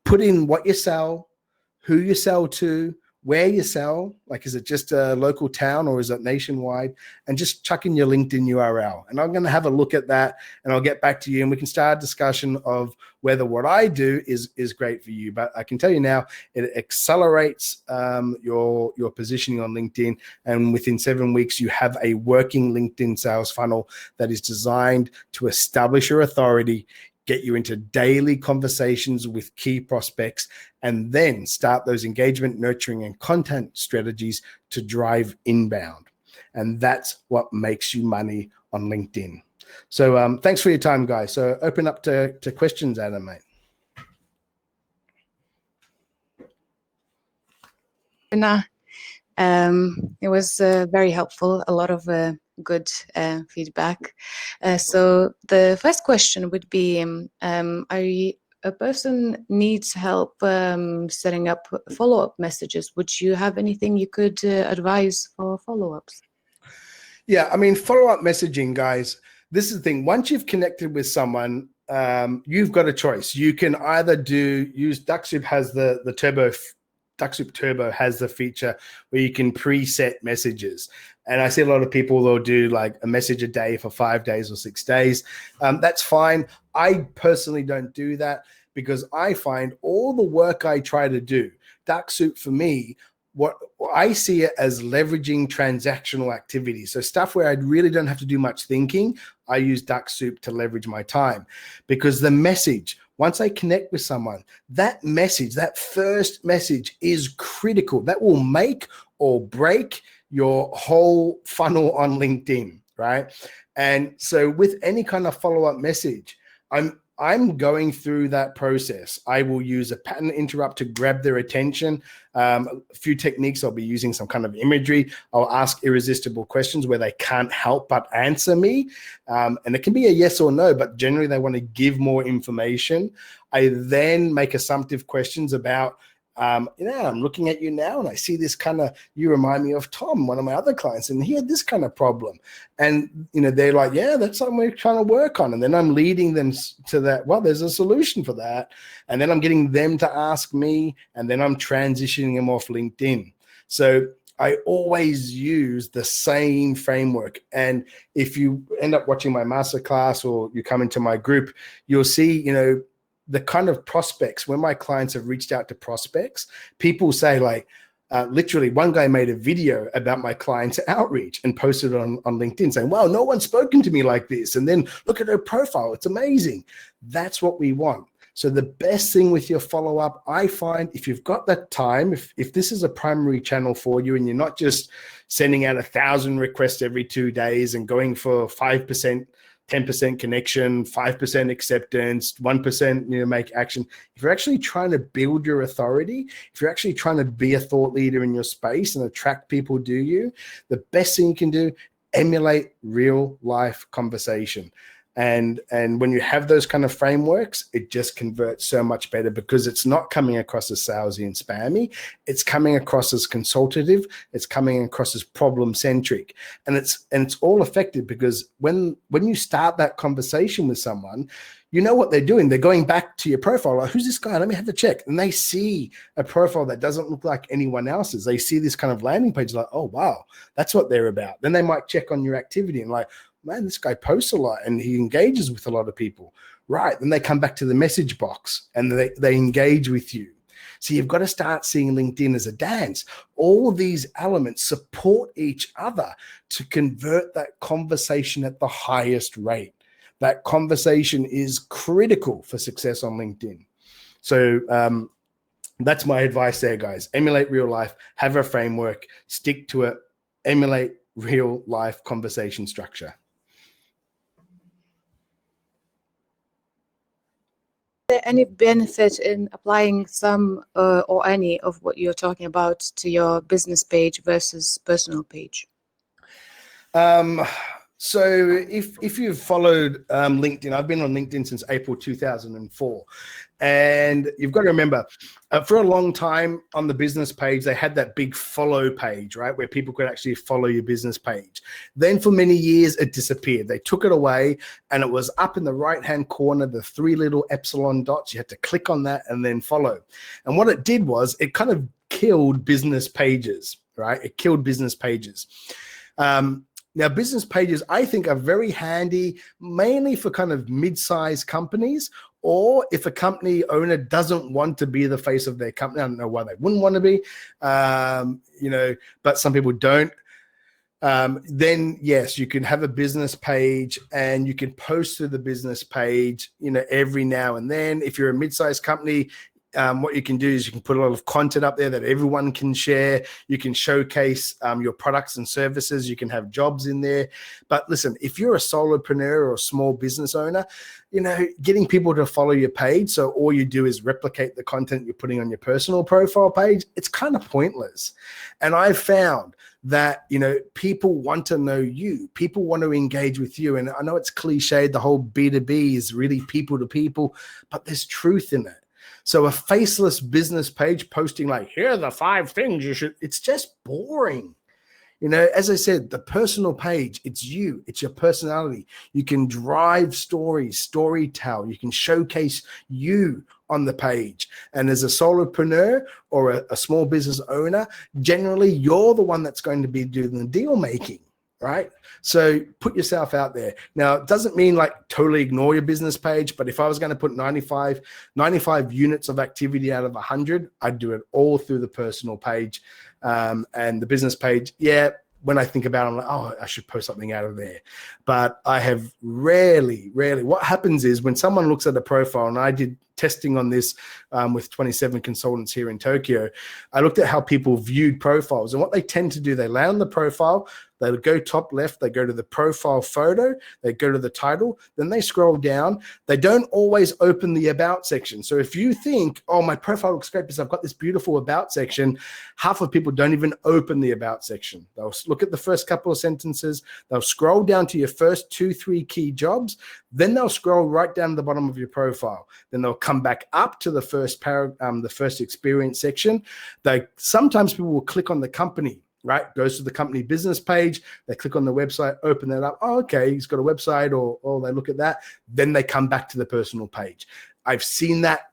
put in what you sell, who you sell to, where you sell, like, is it just a local town or is it nationwide? And just chuck in your LinkedIn URL. And I'm going to have a look at that and I'll get back to you and we can start a discussion of whether what I do is great for you. But I can tell you now, it accelerates your positioning on LinkedIn. And within 7 weeks, you have a working LinkedIn sales funnel that is designed to establish your authority, get you into daily conversations with key prospects, and then start those engagement, nurturing, and content strategies to drive inbound. And that's what makes you money on LinkedIn. So thanks for your time, guys. So open up to questions, Adam, mate. It was very helpful, a lot of good feedback. So the first question would be, a person needs help setting up follow-up messages. Would you have anything you could advise for follow-ups? Yeah, I mean, follow-up messaging, guys, this is the thing. Once you've connected with someone, you've got a choice. You can either use Dux-Soup has the Turbo. Dux-Soup Turbo has the feature where you can preset messages. And I see a lot of people, they'll do like a message a day for 5 days or 6 days. That's fine. I personally don't do that because I find all the work I try to do, Dux-Soup for me, what I see it as leveraging transactional activity. So stuff where I really don't have to do much thinking, I use Dux-Soup to leverage my time, because the message, once I connect with someone, that message, that first message is critical. That will make or break your whole funnel on LinkedIn, right? And so with any kind of follow-up message, I'm going through that process. I will use a pattern interrupt to grab their attention. A few techniques, I'll be using some kind of imagery. I'll ask irresistible questions where they can't help but answer me. And it can be a yes or no, but generally they want to give more information. I then make assumptive questions about, I'm looking at you now and I see this kind of, you remind me of Tom, one of my other clients, and he had this kind of problem. And, they're like, yeah, that's something we're trying to work on. And then I'm leading them to that. Well, there's a solution for that. And then I'm getting them to ask me, and then I'm transitioning them off LinkedIn. So I always use the same framework. And if you end up watching my masterclass or you come into my group, you'll see, the kind of prospects, when my clients have reached out to prospects, people say like, literally one guy made a video about my client's outreach and posted it on LinkedIn saying, wow, no one's spoken to me like this. And then look at her profile. It's amazing. That's what we want. So the best thing with your follow-up, I find, if you've got that time, if this is a primary channel for you and you're not just sending out 1,000 requests every 2 days and going for 5%, 10% connection, 5% acceptance, 1% make action. If you're actually trying to build your authority, if you're actually trying to be a thought leader in your space and attract people to you, the best thing you can do, emulate real life conversation. And when you have those kind of frameworks, it just converts so much better because it's not coming across as salesy and spammy. It's coming across as consultative. It's coming across as problem centric, and it's all effective because when you start that conversation with someone, you know what they're doing. They're going back to your profile. Like, who's this guy? Let me have a check. And they see a profile that doesn't look like anyone else's. They see this kind of landing page like, oh, wow, that's what they're about. Then they might check on your activity and like, man, this guy posts a lot and he engages with a lot of people. Right. Then they come back to the message box and they engage with you. So you've got to start seeing LinkedIn as a dance. All of these elements support each other to convert that conversation at the highest rate. That conversation is critical for success on LinkedIn. So that's my advice there, guys. Emulate real life, have a framework, stick to it, emulate real life conversation structure. Is there any benefit in applying some or any of what you're talking about to your business page versus personal page? So if you've followed LinkedIn, I've been on LinkedIn since April 2004. And you've got to remember, for a long time on the business page, they had that big follow page, right, where people could actually follow your business page. Then for many years, it disappeared. They took it away, and it was up in the right-hand corner, the 3 little epsilon dots. You had to click on that and then follow. And what it did was it kind of killed business pages, right? It killed business pages. Now, business pages, I think, are very handy, mainly for kind of mid-sized companies, or if a company owner doesn't want to be the face of their company. I don't know why they wouldn't want to be, but some people don't. Then, yes, you can have a business page and you can post to the business page, every now and then. If you're a mid-sized company, what you can do is you can put a lot of content up there that everyone can share. You can showcase your products and services. You can have jobs in there. But listen, if you're a solopreneur or a small business owner, getting people to follow your page, so all you do is replicate the content you're putting on your personal profile page, it's kind of pointless. And I've found that, people want to know you. People want to engage with you. And I know it's cliched, the whole B2B is really people to people, but there's truth in it. So a faceless business page posting like, here are the 5 things you should, it's just boring. As I said, the personal page, it's you, it's your personality. You can drive stories, storytell, you can showcase you on the page. And as a solopreneur or a small business owner, generally you're the one that's going to be doing the deal making. Right? So put yourself out there. Now, it doesn't mean like totally ignore your business page, but if I was going to put 95 units of activity out of 100, I'd do it all through the personal page. And the business page, when I think about it, I'm like, oh, I should post something out of there. But I have rarely, what happens is when someone looks at a profile, and I did testing on this with 27 consultants here in Tokyo, I looked at how people viewed profiles. And what they tend to do, they land on the profile, they go top left, they go to the profile photo, they go to the title, then they scroll down. They don't always open the about section. So if you think, oh, my profile looks great because I've got this beautiful about section, half of people don't even open the about section. They'll look at the first couple of sentences, they'll scroll down to your first 2-3 key jobs, then they'll scroll right down to the bottom of your profile. Then they'll come back up to the first the first experience section. Sometimes people will click on the company. Right, goes to the company business page, they click on the website, open that up. Oh, okay, he's got a website, or they look at that. Then they come back to the personal page. I've seen that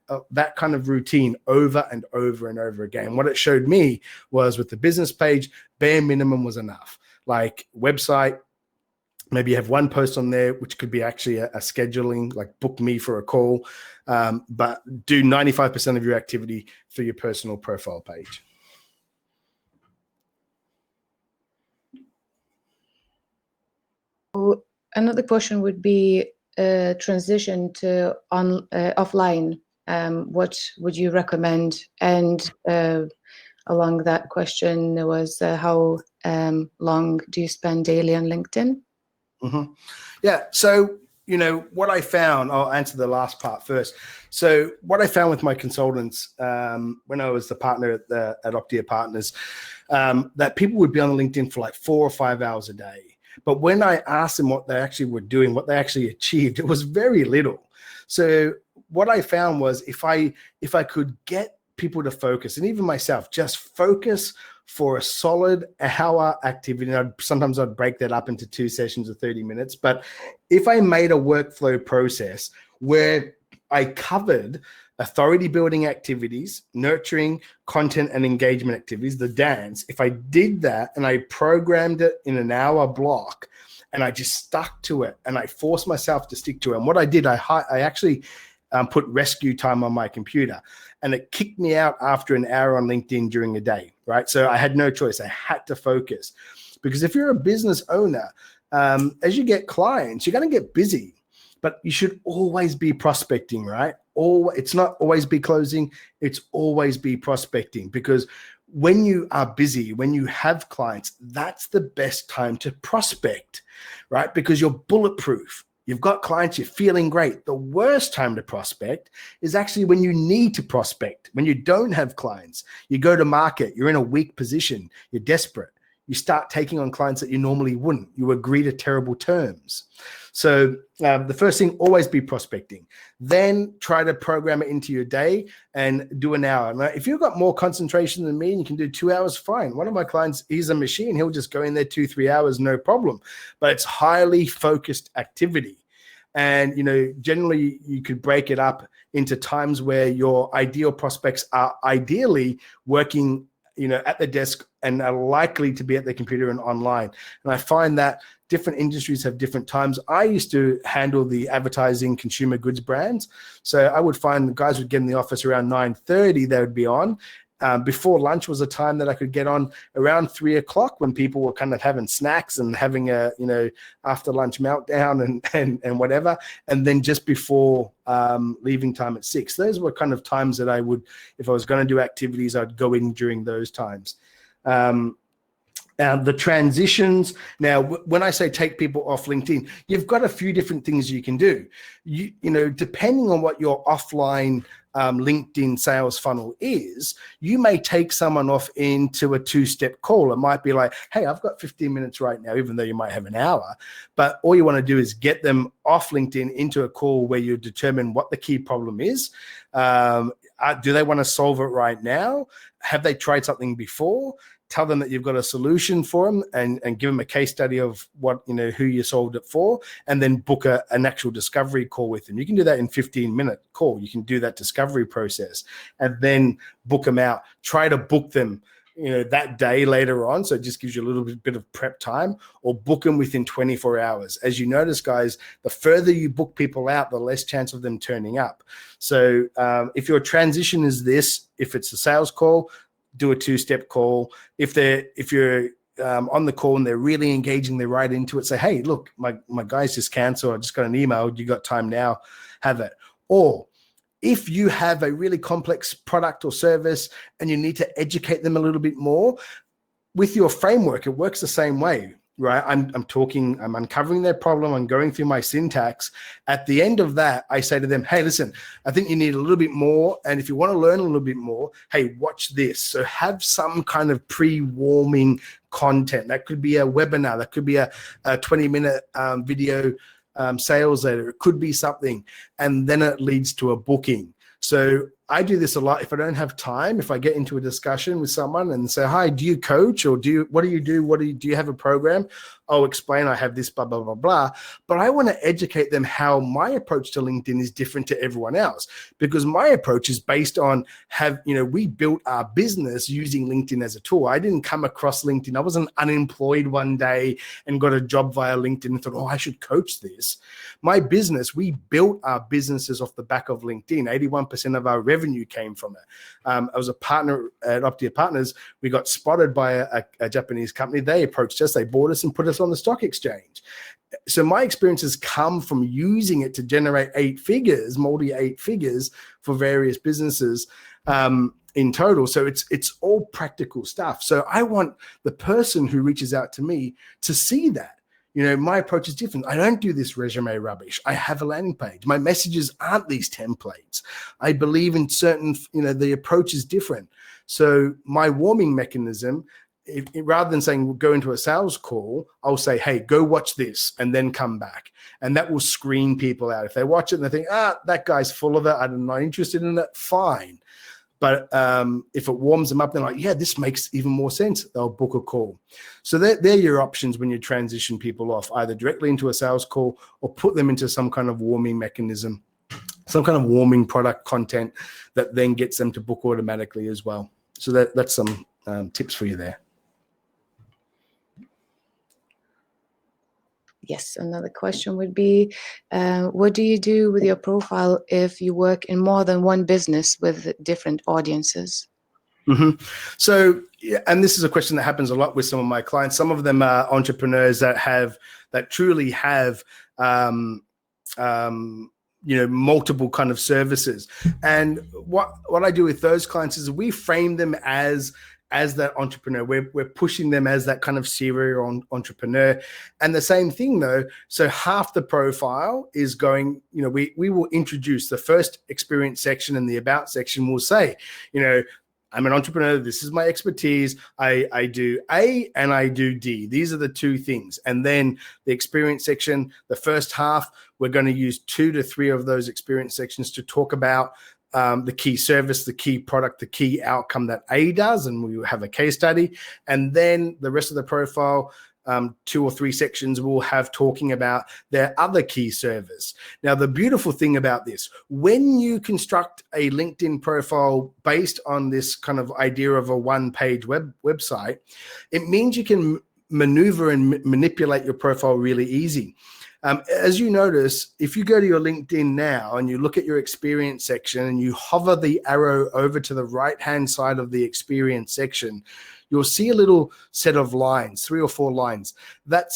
kind of routine over and over and over again. What it showed me was with the business page, bare minimum was enough. Like website, maybe you have one post on there, which could be actually a scheduling, like book me for a call, but do 95% of your activity for your personal profile page. Another question would be transition to offline. What would you recommend? And along that question, there was how long do you spend daily on LinkedIn? Mm-hmm. Yeah. So, what I found, I'll answer the last part first. So what I found with my consultants when I was the partner at Optia Partners, that people would be on LinkedIn for like 4 or 5 hours a day. But when I asked them what they actually were doing, what they actually achieved, it was very little. So what I found was if I could get people to focus, and even myself, just focus for a solid hour activity, and sometimes I'd break that up into 2 sessions of 30 minutes. But if I made a workflow process where I covered authority building activities, nurturing content and engagement activities, the dance, if I did that and I programmed it in an hour block, and I just stuck to it, and I forced myself to stick to it. And what I did, I actually put rescue time on my computer, and it kicked me out after an hour on LinkedIn during the day, right? So I had no choice. I had to focus, because if you're a business owner, as you get clients, you're going to get busy, but you should always be prospecting, right? It's not always be closing, it's always be prospecting, because when you are busy, when you have clients, that's the best time to prospect, right? Because you're bulletproof. You've got clients, you're feeling great. The worst time to prospect is actually when you need to prospect, when you don't have clients. You go to market, you're in a weak position, you're desperate. You start taking on clients that you normally wouldn't. You agree to terrible terms. So the first thing, always be prospecting. Then try to program it into your day and do an hour. Now, if you've got more concentration than me and you can do 2 hours, fine. One of my clients, he's a machine. He'll just go in there 2-3 hours, no problem. But it's highly focused activity. And, generally you could break it up into times where your ideal prospects are ideally working at the desk and are likely to be at their computer and online. And I find that different industries have different times. I used to handle the advertising consumer goods brands. So I would find the guys would get in the office around 9:30, they would be on. Before lunch was a time that I could get on around 3 o'clock when people were kind of having snacks and having a, after lunch meltdown and whatever. And then just before leaving time at 6, those were kind of times that I would, if I was going to do activities, I'd go in during those times. The transitions. Now, when I say take people off LinkedIn, you've got a few different things you can do. Depending on what your offline LinkedIn sales funnel is, you may take someone off into a 2-step call. It might be like, hey, I've got 15 minutes right now, even though you might have an hour. But all you want to do is get them off LinkedIn into a call where you determine what the key problem is. Do they want to solve it right now? Have they tried something before? Tell them that you've got a solution for them and give them a case study of what, who you solved it for, and then book an actual discovery call with them. You can do that in 15-minute call. You can do that discovery process and then book them out. Try to book them, that day later on. So it just gives you a little bit of prep time, or book them within 24 hours. As you notice, guys, the further you book people out, the less chance of them turning up. So if your transition is this, if it's a sales call, do a 2-step call. If you're on the call and they're really engaging, they're right into it, say, hey, look, my guys just canceled. I just got an email. You got time now? Have it. Or if you have a really complex product or service and you need to educate them a little bit more, with your framework, it works the same way, right? I'm uncovering their problem. I'm going through my syntax. At the end of that, I say to them, hey, listen, I think you need a little bit more. And if you want to learn a little bit more, hey, watch this. So have some kind of pre-warming content. That could be a webinar. That could be a 20-minute video sales letter. It could be something. And then it leads to a booking. So I do this a lot. If I don't have time, if I get into a discussion with someone and say, hi, do you coach, or what do you do? Do you have a program? I'll explain, I have this, blah, blah, blah, blah. But I want to educate them how my approach to LinkedIn is different to everyone else, because my approach is based on we built our business using LinkedIn as a tool. I didn't come across LinkedIn. I wasn't unemployed one day and got a job via LinkedIn and thought, I should coach this. My business, we built our businesses off the back of LinkedIn. 81% of our revenue came from it. I was a partner at Optia Partners. We got spotted by a Japanese company. They approached us, they bought us and put us on the stock exchange. So my experiences come from using it to generate 8 figures, multi 8 figures for various businesses in total. So it's all practical stuff. So I want the person who reaches out to me to see that. My approach is different. I don't do this resume rubbish. I have a landing page. My messages aren't these templates. I believe in certain, the approach is different. So my warming mechanism, rather than saying go into a sales call, I'll say, hey, go watch this and then come back. And that will screen people out. If they watch it and they think, that guy's full of it, I'm not interested in it, fine. But if it warms them up, they're like, yeah, this makes even more sense. They'll book a call. So they're your options when you transition people off, either directly into a sales call or put them into some kind of warming mechanism, some kind of warming product content that then gets them to book automatically as well. So that's some tips for you there. Yes, another question would be, what do you do with your profile if you work in more than one business with different audiences? So, and this is a question that happens a lot with some of my clients. Some of them are entrepreneurs that truly have, multiple kind of services. And what I do with those clients is we frame them as that entrepreneur. We're pushing them as that kind of serial entrepreneur. And the same thing though, so half the profile is going, we will introduce the first experience section, and the about section will say, I'm an entrepreneur. This is my expertise. I do A and I do D. These are the two things. And then the experience section, the first half, we're going to use 2 to 3 of those experience sections to talk about the key service, the key product, the key outcome that A does, and we will have a case study. And then the rest of the profile, 2 or 3 sections we'll have talking about their other key service. Now, the beautiful thing about this, when you construct a LinkedIn profile based on this kind of idea of a one-page website, it means you can maneuver and manipulate your profile really easy. As you notice, if you go to your LinkedIn now and you look at your experience section and you hover the arrow over to the right-hand side of the experience section, you'll see a little set of lines, 3 or 4 lines. That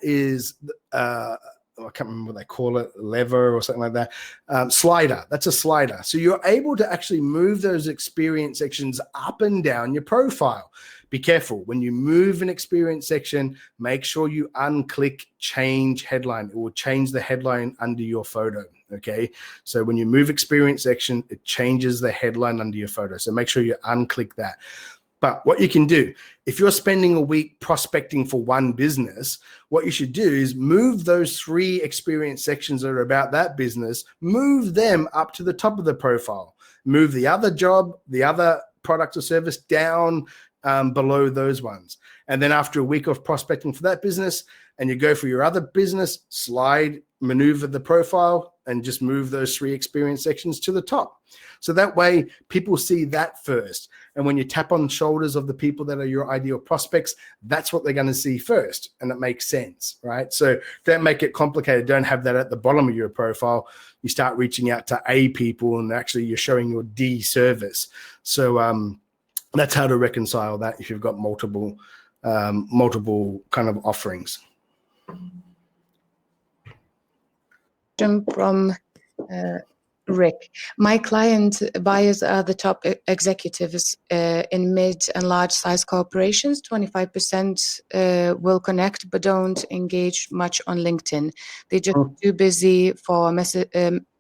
is, I can't remember what they call it, lever or something like that. Slider, that's a slider. So you're able to actually move those experience sections up and down your profile. Be careful when you move an experience section, make sure you unclick change headline. It will change the headline under your photo. Okay. So when you move experience section, it changes the headline under your photo. So make sure you unclick that. But what you can do, if you're spending a week prospecting for one business, what you should do is move those 3 experience sections that are about that business, move them up to the top of the profile, move the other job, the other product or service down below those ones. And then after a week of prospecting for that business and you go for your other business, maneuver the profile and just move those 3 experience sections to the top. So that way people see that first. And when you tap on the shoulders of the people that are your ideal prospects, that's what they're going to see first. And it makes sense, right? So don't make it complicated. Don't have that at the bottom of your profile. You start reaching out to A people and actually you're showing your D service. So that's how to reconcile that if you've got multiple kind of offerings. From Rick. My client buyers are the top executives in mid and large size corporations. 25% will connect but don't engage much on LinkedIn. They're just too busy for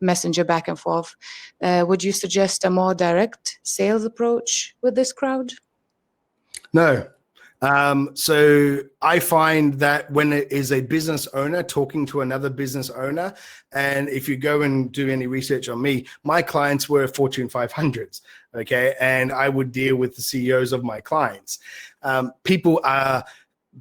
messenger back and forth. Would you suggest a more direct sales approach with this crowd? No. So I find that when it is a business owner talking to another business owner, and if you go and do any research on me, my clients were Fortune 500s, okay? And I would deal with the CEOs of my clients.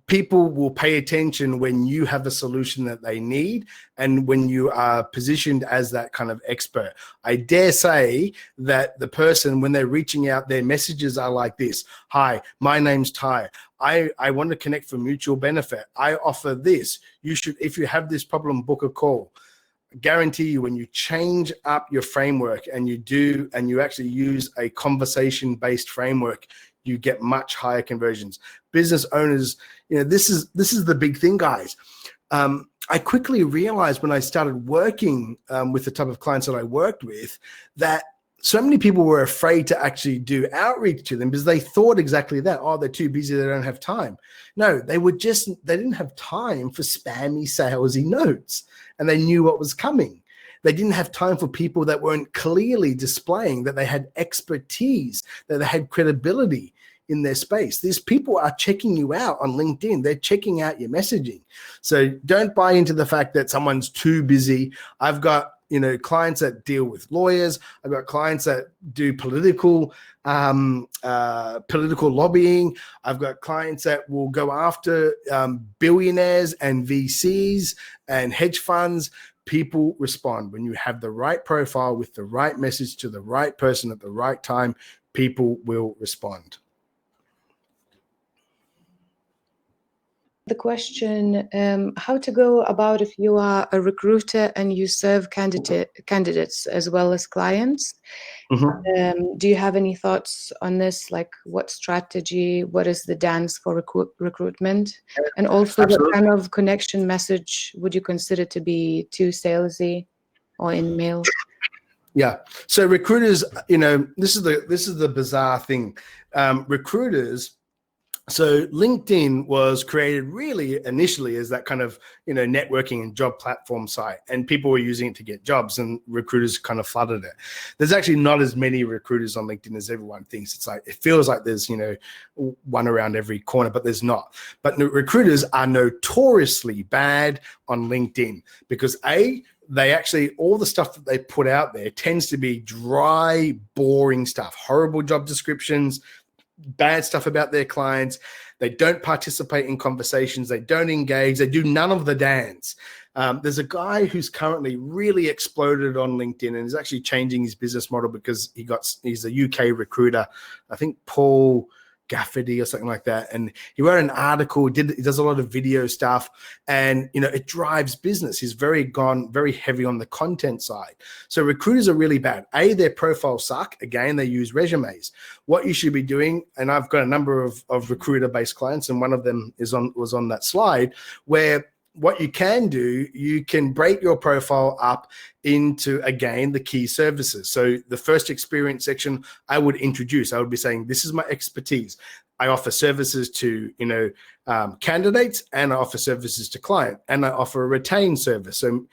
People will pay attention when you have a solution that they need and when you are positioned as that kind of expert. I dare say that the person, when they're reaching out, their messages are like this. Hi, my name's Ty. I want to connect for mutual benefit. I offer this. You should, if you have this problem, book a call. Guarantee you, when you change up your framework and you actually use a conversation-based framework, you get much higher conversions. Business owners, this is the big thing, guys. I quickly realized when I started working with the type of clients that I worked with that so many people were afraid to actually do outreach to them because they thought exactly that. Oh, they're too busy. They don't have time. No, they didn't have time for spammy, salesy notes, and they knew what was coming. They didn't have time for people that weren't clearly displaying that they had expertise, that they had credibility in their space. These people are checking you out on LinkedIn. They're checking out your messaging. So don't buy into the fact that someone's too busy. I've got clients that deal with lawyers. I've got clients that do political lobbying. I've got clients that will go after billionaires and VCs and hedge funds. People respond when you have the right profile with the right message to the right person at the right time. People will respond. the question, how to go about if you are a recruiter and you serve candidates as well as clients. Do you have any thoughts on this? Like, what strategy, what is the dance for recruitment? And also, Absolutely. what kind of connection message would you consider to be too salesy or in mail? Yeah. So recruiters, you know, this is the bizarre thing. Recruiters. So LinkedIn was created really initially as that kind of, you know, networking and job platform site, and people were using it to get jobs, and recruiters kind of flooded it. There's actually not as many recruiters on LinkedIn as everyone thinks. It's like, it feels like there's, you know, one around every corner, but there's not. But recruiters are notoriously bad on LinkedIn because they actually, all the stuff that they put out there tends to be dry, boring stuff, horrible job descriptions, bad stuff about their clients. They don't participate in conversations. They don't engage. They do none of the dance. There's a guy who's currently really exploded on LinkedIn and is actually changing his business model because he's a UK recruiter. I think Paul Gafferty or something like that. And he wrote an article, he does a lot of video stuff, and, you know, it drives business. He's very heavy on the content side. So recruiters are really bad. Their profiles suck. Again, they use resumes. What you should be doing, and I've got a number of recruiter-based clients, and one of them was on that slide, where what you can do, you can break your profile up into, again, the key services. So the first experience section I would be saying, this is my expertise. I offer services to, you know, candidates, and I offer services to client, and I offer a retained service. So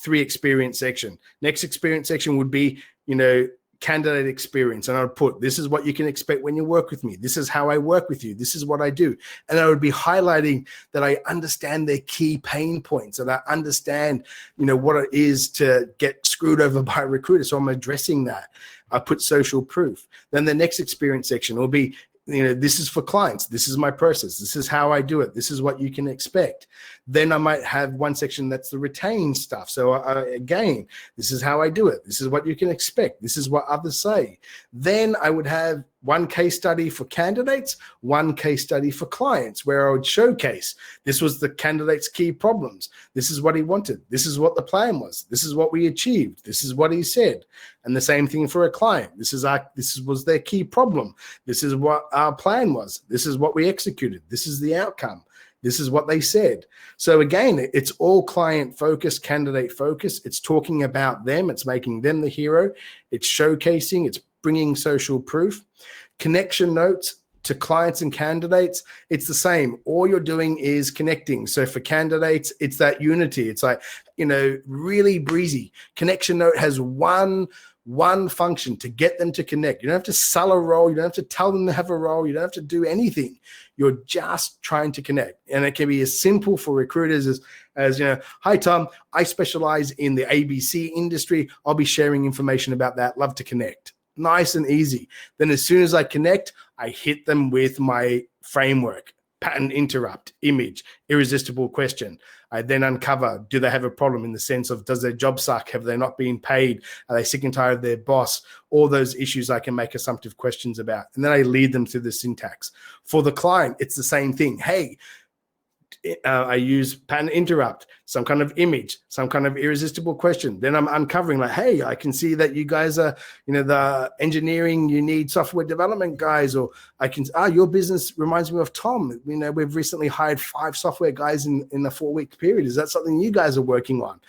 3 experience section. Next experience section would be, you know, candidate experience, and I would put, this is what you can expect when you work with me. This is how I work with you. This is what I do. And I would be highlighting that I understand their key pain points, and I understand, you know, what it is to get screwed over by a recruiter. So I'm addressing that. I put social proof. Then the next experience section will be, you know, this is for clients. This is my process. This is how I do it. This is what you can expect. Then I might have one section that's the retained stuff. So again, this is how I do it. This is what you can expect. This is what others say. Then I would have one case study for candidates, one case study for clients, where I would showcase, this was the candidate's key problems. This is what he wanted. This is what the plan was. This is what we achieved. This is what he said. And the same thing for a client. This was their key problem. This is what our plan was. This is what we executed. This is the outcome. This is what they said. So again, it's all client focused, candidate focused. It's talking about them. It's making them the hero. It's showcasing. It's bringing social proof. Connection notes to clients and candidates, it's the same. All you're doing is connecting. So for candidates, it's that unity. It's like, you know, really breezy. Connection note has one function, to get them to connect. You don't have to sell a role. You don't have to tell them to have a role. You don't have to do anything. You're just trying to connect. And it can be as simple for recruiters as, you know, hi, Tom, I specialize in the ABC industry. I'll be sharing information about that. Love to connect. Nice and easy. Then as soon as I connect, I hit them with my framework: pattern interrupt, image, irresistible question. I then uncover, do they have a problem in the sense of, does their job suck? Have they not been paid? Are they sick and tired of their boss? All those issues I can make assumptive questions about. And then I lead them through the syntax. For the client, it's the same thing. Hey, I use pattern interrupt, some kind of image, some kind of irresistible question. Then I'm uncovering, like, hey, I can see that you guys are, you know, the engineering, you need software development guys, or I can, your business reminds me of Tom. You know, we've recently hired 5 software guys in a 4-week period. Is that something you guys are working on?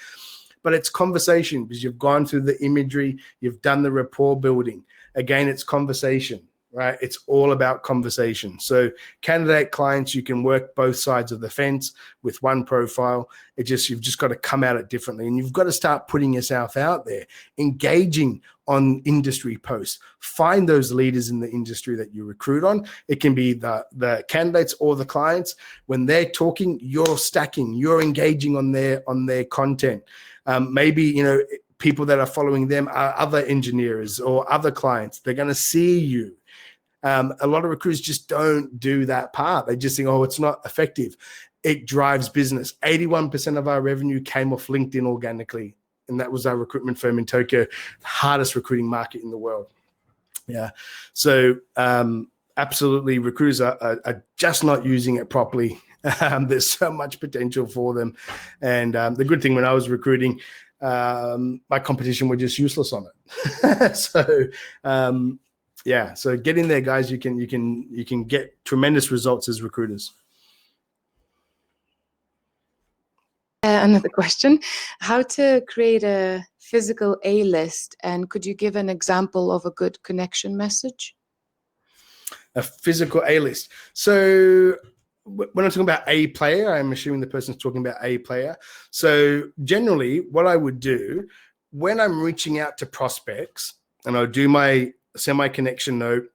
But it's conversation, because you've gone through the imagery, you've done the rapport building. Again, it's conversation. Right? It's all about conversation. So candidate clients, you can work both sides of the fence with one profile. You've just got to come at it differently, and you've got to start putting yourself out there, engaging on industry posts. Find those leaders in the industry that you recruit on. It can be the candidates or the clients. When they're talking, you're stacking, you're engaging on their content. Maybe, you know, people that are following them are other engineers or other clients. They're going to see you. A lot of recruiters just don't do that part. They just think, oh, it's not effective. It drives business. 81% of our revenue came off LinkedIn organically, and that was our recruitment firm in Tokyo, the hardest recruiting market in the world. Yeah. So absolutely, recruiters are just not using it properly. There's so much potential for them. And the good thing when I was recruiting, my competition were just useless on it. So get in there, guys. You can get tremendous results as recruiters. Another question: how to create a physical A-list, and could you give an example of a good connection message? A physical A-list. So when I'm talking about a player, I'm assuming the person's talking about a player. So generally what I would do when I'm reaching out to prospects, and I'll do my semi-connection note,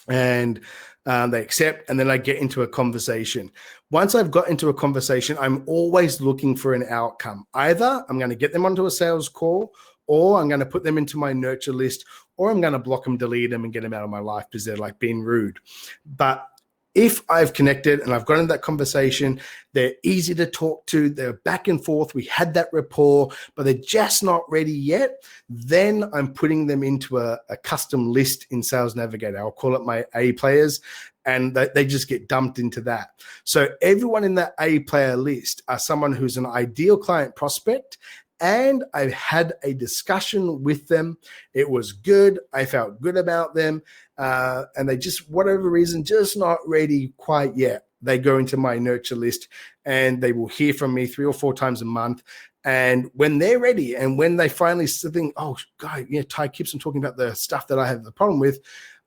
and they accept, and then I get into a conversation. Once I've got into a conversation, I'm always looking for an outcome. Either I'm going to get them onto a sales call, or I'm going to put them into my nurture list, or I'm going to block them, delete them, and get them out of my life because they're like being rude. But if I've connected and I've got into that conversation, they're easy to talk to, they're back and forth, we had that rapport, but they're just not ready yet, then I'm putting them into a custom list in Sales Navigator. I'll call it my A players, and they just get dumped into that. So everyone in that A player list are someone who's an ideal client prospect, and I had a discussion with them. It was good. I felt good about them. And they just, whatever reason, just not ready quite yet. They go into my nurture list, and they will hear from me 3 or 4 times a month. And when they're ready, and when they finally think, oh, God, yeah, Ty keeps on talking about the stuff that I have the problem with,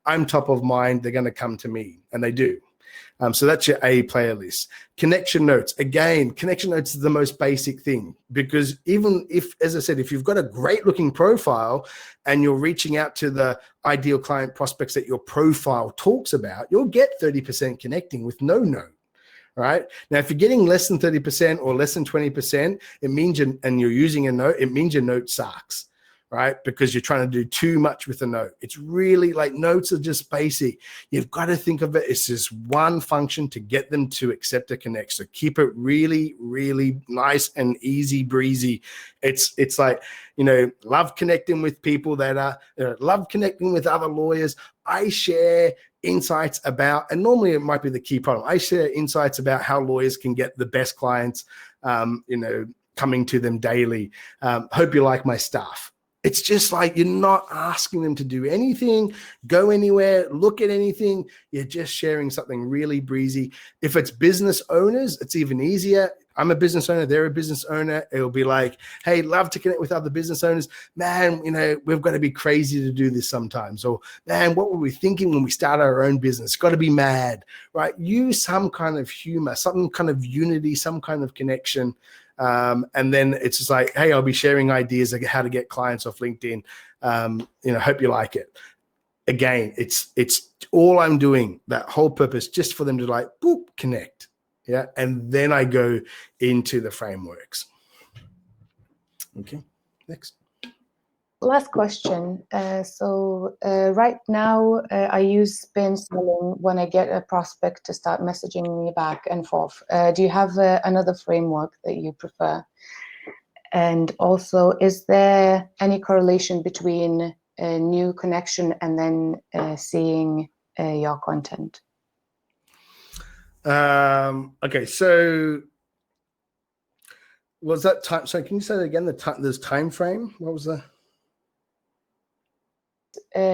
I'm top of mind. They're going to come to me, and they do. So that's your A player list. Connection notes. Again, connection notes is the most basic thing, because even if, as I said, if you've got a great looking profile and you're reaching out to the ideal client prospects that your profile talks about, you'll get 30% connecting with no note. Right now, if you're getting less than 30% or less than 20%, it means and you're using a note, it means your note sucks. Right? Because you're trying to do too much with a note. It's really like notes are just basic. You've got to think of it as just one function to get them to accept a connect. So keep it really, really nice and easy breezy. It's like, love connecting with people that are, love connecting with other lawyers. I share insights about, and normally it might be the key problem. I share insights about how lawyers can get the best clients, coming to them daily. Hope you like my stuff. It's just like you're not asking them to do anything, go anywhere, look at anything. You're just sharing something really breezy. If it's business owners, it's even easier. I'm a business owner. They're a business owner. It'll be like, hey, love to connect with other business owners. Man, we've got to be crazy to do this sometimes. Or, man, what were we thinking when we started our own business? Got to be mad, right? Use some kind of humor, some kind of unity, some kind of connection. And then it's just like, hey, I'll be sharing ideas like how to get clients off LinkedIn. Hope you like it. Again, it's all I'm doing, that whole purpose, just for them to like, boop, connect. Yeah. And then I go into the frameworks. Okay. Next. Last question. Right now, I use spin selling when I get a prospect to start messaging me back and forth. Do you have another framework that you prefer? And also, is there any correlation between a new connection and then seeing your content? Okay, so was that time? So can you say that again? There's time frame. What was that?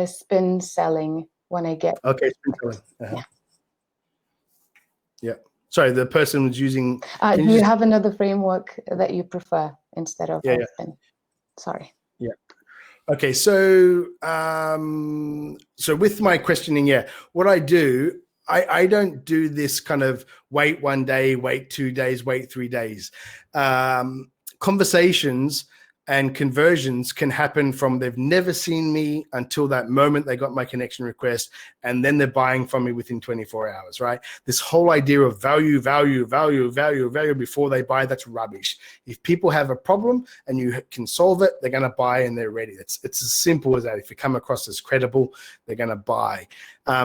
Spin selling when I get. Okay, spin selling. Uh-huh. Yeah. Sorry, the person was using. Do you have another framework that you prefer instead of spin? Sorry. Yeah. Okay, so with my questioning, what I do, I don't do this kind of wait 1 day, wait 2 days, wait 3 days. Conversations and conversions can happen from they've never seen me until that moment they got my connection request, and then they're buying from me within 24 hours, right? This whole idea of value before they buy, that's rubbish. If people have a problem and you can solve it, they're going to buy and they're ready. It's as simple as that. If you come across as credible, they're going to buy.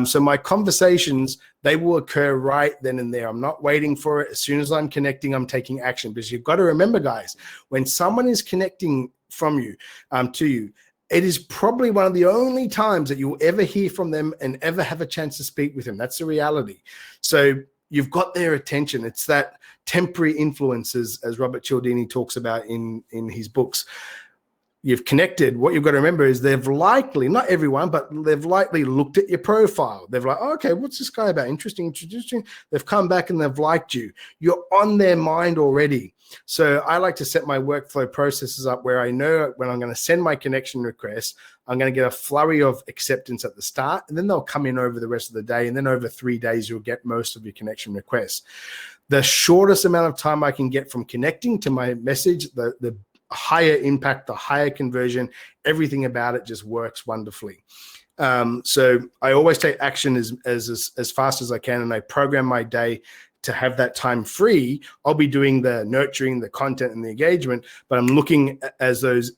So my conversations, they will occur right then and there. I'm not waiting for it. As soon as I'm connecting, I'm taking action, because you've got to remember, guys, when someone is connecting from you to you, it is probably one of the only times that you'll ever hear from them and ever have a chance to speak with them. That's the reality. So you've got their attention. It's that temporary influences, as Robert Cialdini talks about in his books. You've connected. What you've got to remember is they've likely, not everyone, but they've likely looked at your profile. They've like, oh, okay, what's this guy about? Interesting. They've come back and they've liked you. You're on their mind already. So I like to set my workflow processes up where I know when I'm going to send my connection request, I'm going to get a flurry of acceptance at the start, and then they'll come in over the rest of the day. And then over 3 days, you'll get most of your connection requests. The shortest amount of time I can get from connecting to my message, the higher impact, the higher conversion, everything about it just works wonderfully. So I always take action as fast as I can, and I program my day to have that time free. I'll be doing the nurturing, the content, and the engagement, but I'm looking as those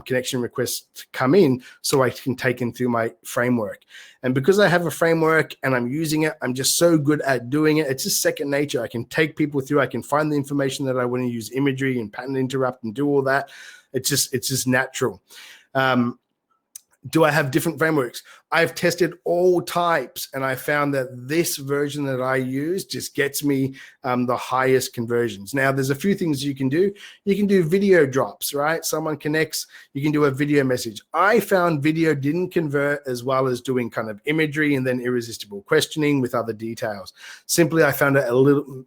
connection requests come in so I can take them through my framework. And because I have a framework and I'm using it, I'm just so good at doing it. It's just second nature. I can take people through. I can find the information that I want to use, imagery and pattern interrupt and do all that. It's just natural. Do I have different frameworks? I've tested all types, and I found that this version that I use just gets me the highest conversions. Now, there's a few things you can do. You can do video drops, right? Someone connects, you can do a video message. I found video didn't convert as well as doing kind of imagery and then irresistible questioning with other details. Simply, I found it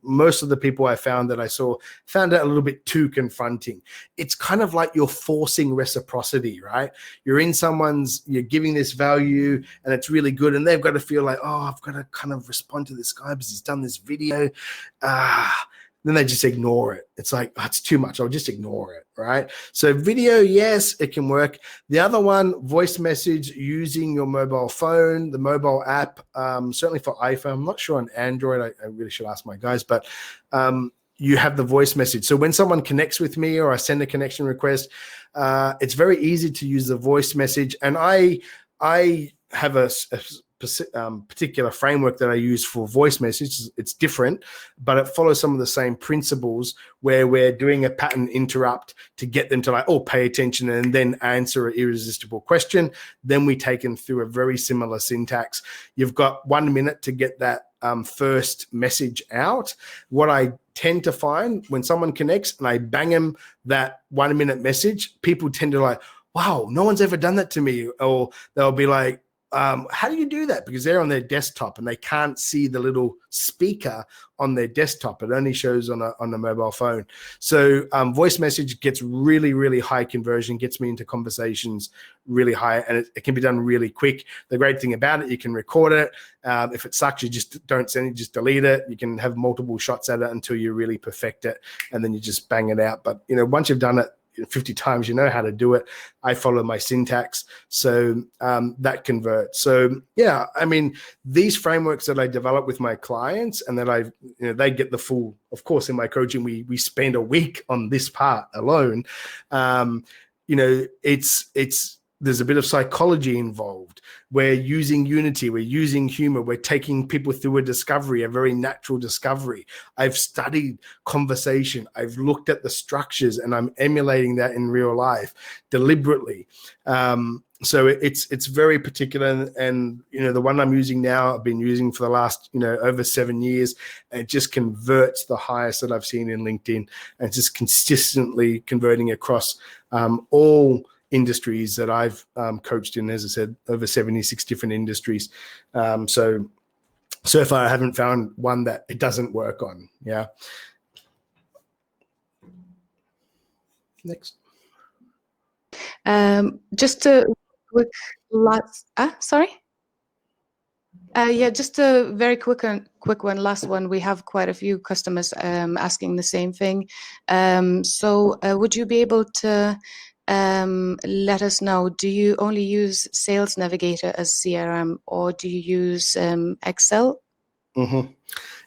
most of the people I found that I saw found it a little bit too confronting. It's kind of like you're forcing reciprocity, right? You're giving this value and it's really good, and they've got to feel like, oh, I've got to kind of respond to this guy because he's done this video. Then they just ignore it. It's like, oh, it's too much. I'll just ignore it, right? So video, yes, it can work. The other one, voice message using your mobile phone, the mobile app, certainly for iPhone. I'm not sure on Android. I really should ask my guys, but you have the voice message. So when someone connects with me or I send a connection request, it's very easy to use the voice message. And I have a particular framework that I use for voice messages. It's different, but it follows some of the same principles where we're doing a pattern interrupt to get them to like, oh, pay attention and then answer an irresistible question. Then we take them through a very similar syntax. You've got 1 minute to get that first message out. What I tend to find when someone connects and I bang them that 1 minute message, people tend to like, wow, no one's ever done that to me. Or they'll be like, how do you do that? Because they're on their desktop and they can't see the little speaker on their desktop. It only shows on a mobile phone. So voice message gets really, really high conversion, gets me into conversations really high, and it can be done really quick. The great thing about it, you can record it. If it sucks, you just don't send it, just delete it. You can have multiple shots at it until you really perfect it, and then you just bang it out. But once you've done it 50 times, you know how to do it. I follow my syntax, so that converts. So yeah, I mean, these frameworks that I develop with my clients and that they get the full, of course, in my coaching, we spend a week on this part alone. There's a bit of psychology involved. We're using unity, we're using humor, we're taking people through a discovery, a very natural discovery. I've studied conversation, I've looked at the structures, and I'm emulating that in real life deliberately. So it's very particular, and the one I'm using now, I've been using for the last over 7 years, and it just converts the highest that I've seen in LinkedIn, and it's just consistently converting across all industries that I've coached in, as I said, over 76 different industries. So far, I haven't found one that it doesn't work on. Yeah. Next. Just a quick sorry. Just a very quick one, last one. We have quite a few customers asking the same thing. So would you be able to let us know, do you only use Sales Navigator as CRM, or do you use Excel? Mm-hmm.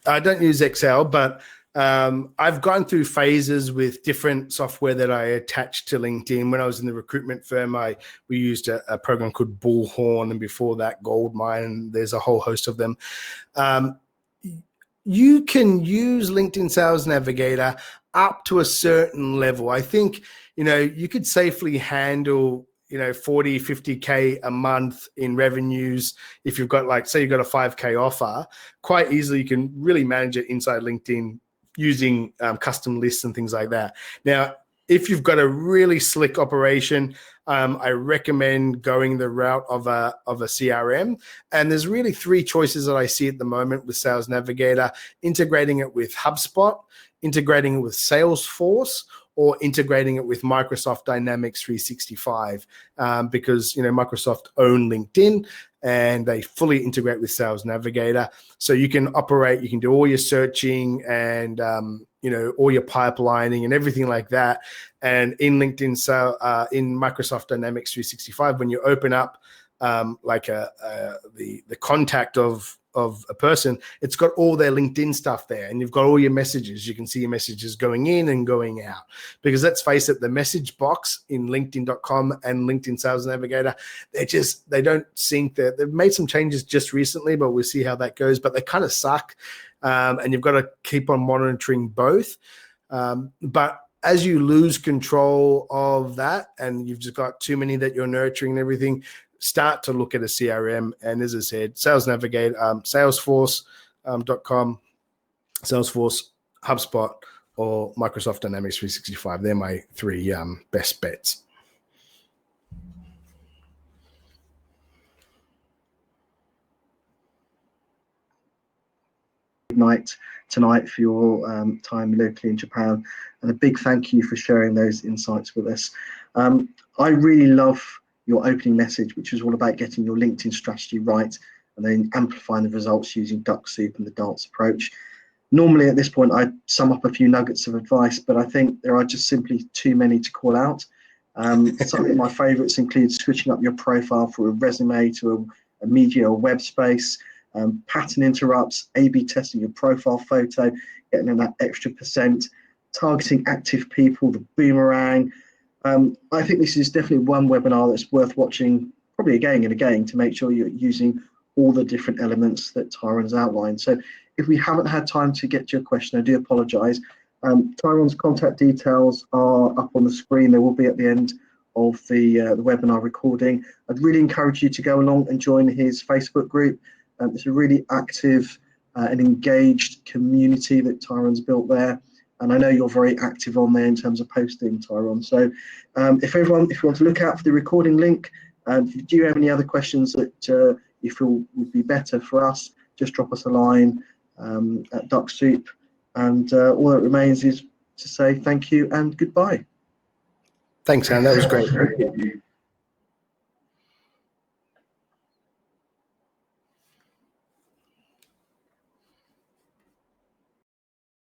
I don't use Excel, but I've gone through phases with different software that I attached to LinkedIn. When I was in the recruitment firm, we used a program called Bullhorn, and before that, Goldmine, and there's a whole host of them. You can use LinkedIn Sales Navigator up to a certain level. I think, you could safely handle, 40, 50K a month in revenues, if you've got like, say you've got a 5K offer, quite easily you can really manage it inside LinkedIn using custom lists and things like that. Now, if you've got a really slick operation, I recommend going the route of a CRM. And there's really 3 choices that I see at the moment with Sales Navigator: integrating it with HubSpot, integrating it with Salesforce, or integrating it with Microsoft Dynamics 365, because Microsoft own LinkedIn and they fully integrate with Sales Navigator. So you can operate, you can do all your searching and all your pipelining and everything like that. And in LinkedIn, so in Microsoft Dynamics 365, when you open up the contact of a person, it's got all their LinkedIn stuff there, and you've got all your messages. You can see your messages going in and going out, because let's face it, the message box in LinkedIn.com and LinkedIn Sales Navigator, they don't sync. They've made some changes just recently, but we'll see how that goes. But they kind of suck, and you've got to keep on monitoring both. But as you lose control of that, and you've just got too many that you're nurturing and everything, start to look at a CRM. And as I said, Sales Navigator, Salesforce.com, Salesforce, HubSpot, or Microsoft Dynamics 365. They're my 3 best bets. Good night tonight for your time locally in Japan, and a big thank you for sharing those insights with us. I really love your opening message, which was all about getting your LinkedIn strategy right and then amplifying the results using Dux-Soup and the dance approach. Normally at this point, I'd sum up a few nuggets of advice, but I think there are just simply too many to call out. Some of my favorites include switching up your profile from a resume to a media or web space, pattern interrupts, A/B testing your profile photo, getting in that extra %, targeting active people, the boomerang. I think this is definitely one webinar that's worth watching probably again and again to make sure you're using all the different elements that Tyron's outlined. So if we haven't had time to get to your question, I do apologise. Tyron's contact details are up on the screen. They will be at the end of the webinar recording. I'd really encourage you to go along and join his Facebook group. It's a really active and engaged community that Tyron's built there. And I know you're very active on there in terms of posting, Tyron. So if you want to look out for the recording link, if you do have any other questions that you feel would be better for us, just drop us a line at Dux-Soup. And all that remains is to say thank you and goodbye. Thanks, Anne. That was great.